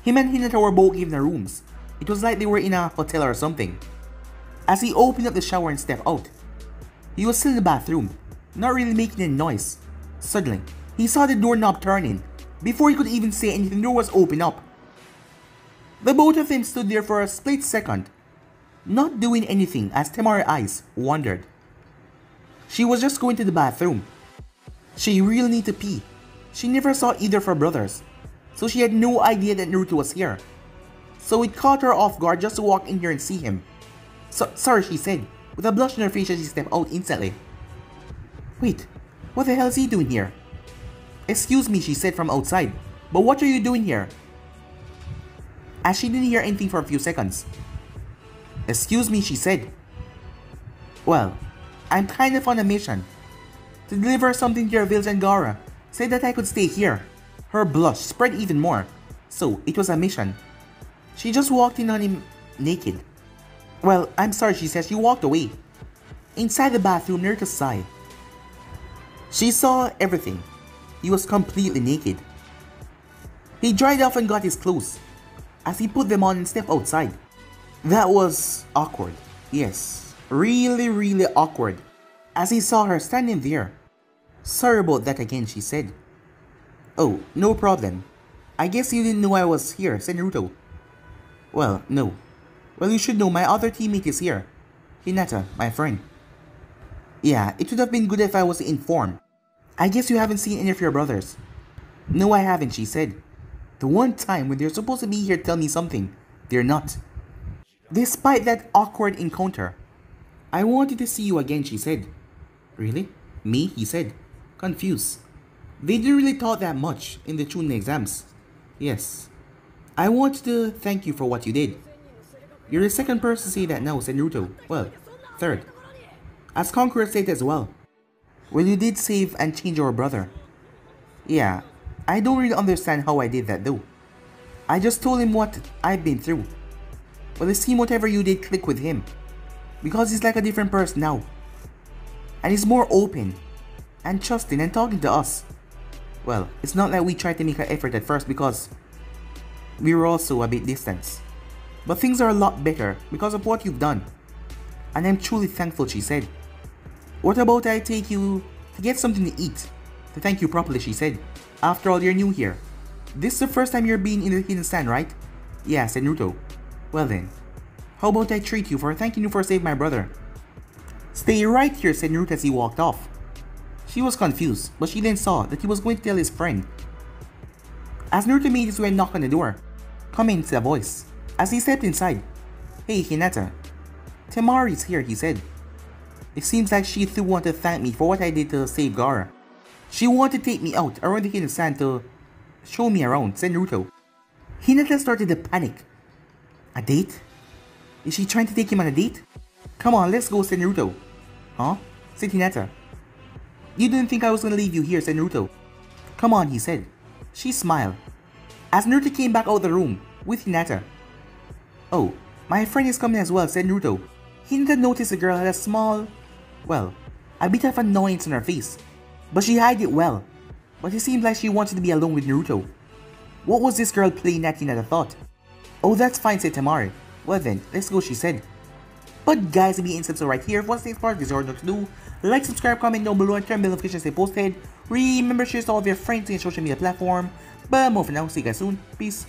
Him and Hinata were both given their rooms. It was like they were in a hotel or something. As he opened up the shower and stepped out, he was still in the bathroom, not really making any noise. Suddenly, he saw the doorknob turning. Before he could even say anything, the door was opened up. The both of them stood there for a split second, not doing anything as Temari's eyes wandered. She was just going to the bathroom. She really needed to pee. She never saw either of her brothers, so she had no idea that Naruto was here. So it caught her off guard just to walk in here and see him. Sorry, she said, with a blush on her face as she stepped out instantly. Wait, what the hell is he doing here? Excuse me, she said from outside, but what are you doing here? As she didn't hear anything for a few seconds. Excuse me, she said. Well, I'm kind of on a mission. To deliver something to your village, and Gaara said that I could stay here. Her blush spread even more. So, it was a mission. She just walked in on him naked. Well, I'm sorry, she said. She walked away. Inside the bathroom, Naruto sighed. She saw everything. He was completely naked. He dried off and got his clothes, as he put them on and stepped outside. That was awkward. Yes, really awkward, as he saw her standing there. Sorry about that again, she said. Oh, no problem. I guess you didn't know I was here, said Naruto. Well, no. Well, you should know my other teammate is here. Hinata, my friend. Yeah, it would have been good if I was informed. I guess you haven't seen any of your brothers. No, I haven't, she said. The one time when they're supposed to be here to tell me something, they're not. Despite that awkward encounter, I wanted to see you again, she said. Really? Me? He said, confused. They didn't really talk that much in the Chunin exams. Yes. I wanted to thank you for what you did. You're the second person to say that now, said Naruto. Well, third. As Kankuro said as well. Well, you did save and change your brother. Yeah, I don't really understand how I did that though. I just told him what I've been through. Well, it seemed whatever you did clicked with him. Because he's like a different person now. And he's more open and trusting and talking to us. Well, it's not that we tried to make an effort at first because we were also a bit distant. But things are a lot better because of what you've done. And I'm truly thankful, she said. What about I take you to get something to eat? To thank you properly, she said. After all, you're new here. This is the first time you're being in the hidden stand, right? Yeah, said Naruto. Well then, how about I treat you for thanking you for saving my brother? Stay right here, said Naruto as he walked off. She was confused, but she then saw that he was going to tell his friend. As Naruto made his way and knocked on the door, coming to a voice. As he stepped inside, "Hey Hinata, Temari's here," he said. "It seems like she too wanted to thank me for what I did to save Gaara. She wanted to take me out around the hidden sand to show me around," said Naruto. Hinata started to panic. "A date? Is she trying to take him on a date? Come on, let's go," said Naruto. "Huh?" said Hinata. "You didn't think I was gonna leave you here," said Naruto. "Come on," he said. She smiled. As Naruto came back out of the room with Hinata. "Oh, my friend is coming as well," said Naruto. Hinata noticed the girl had a small, well, a bit of annoyance on her face, but she hid it well. But it seemed like she wanted to be alone with Naruto. What was this girl playing at, Hinata thought. "Oh, that's fine," said Temari. "Well then, let's go," she said. But guys, if you ain't subscribed right here, what's the next part? This is hard not to do. Like, subscribe, comment down below, and turn bell notifications to stay posted. Remember, share to all of your friends and social media platform. But more for now, see you guys soon. Peace.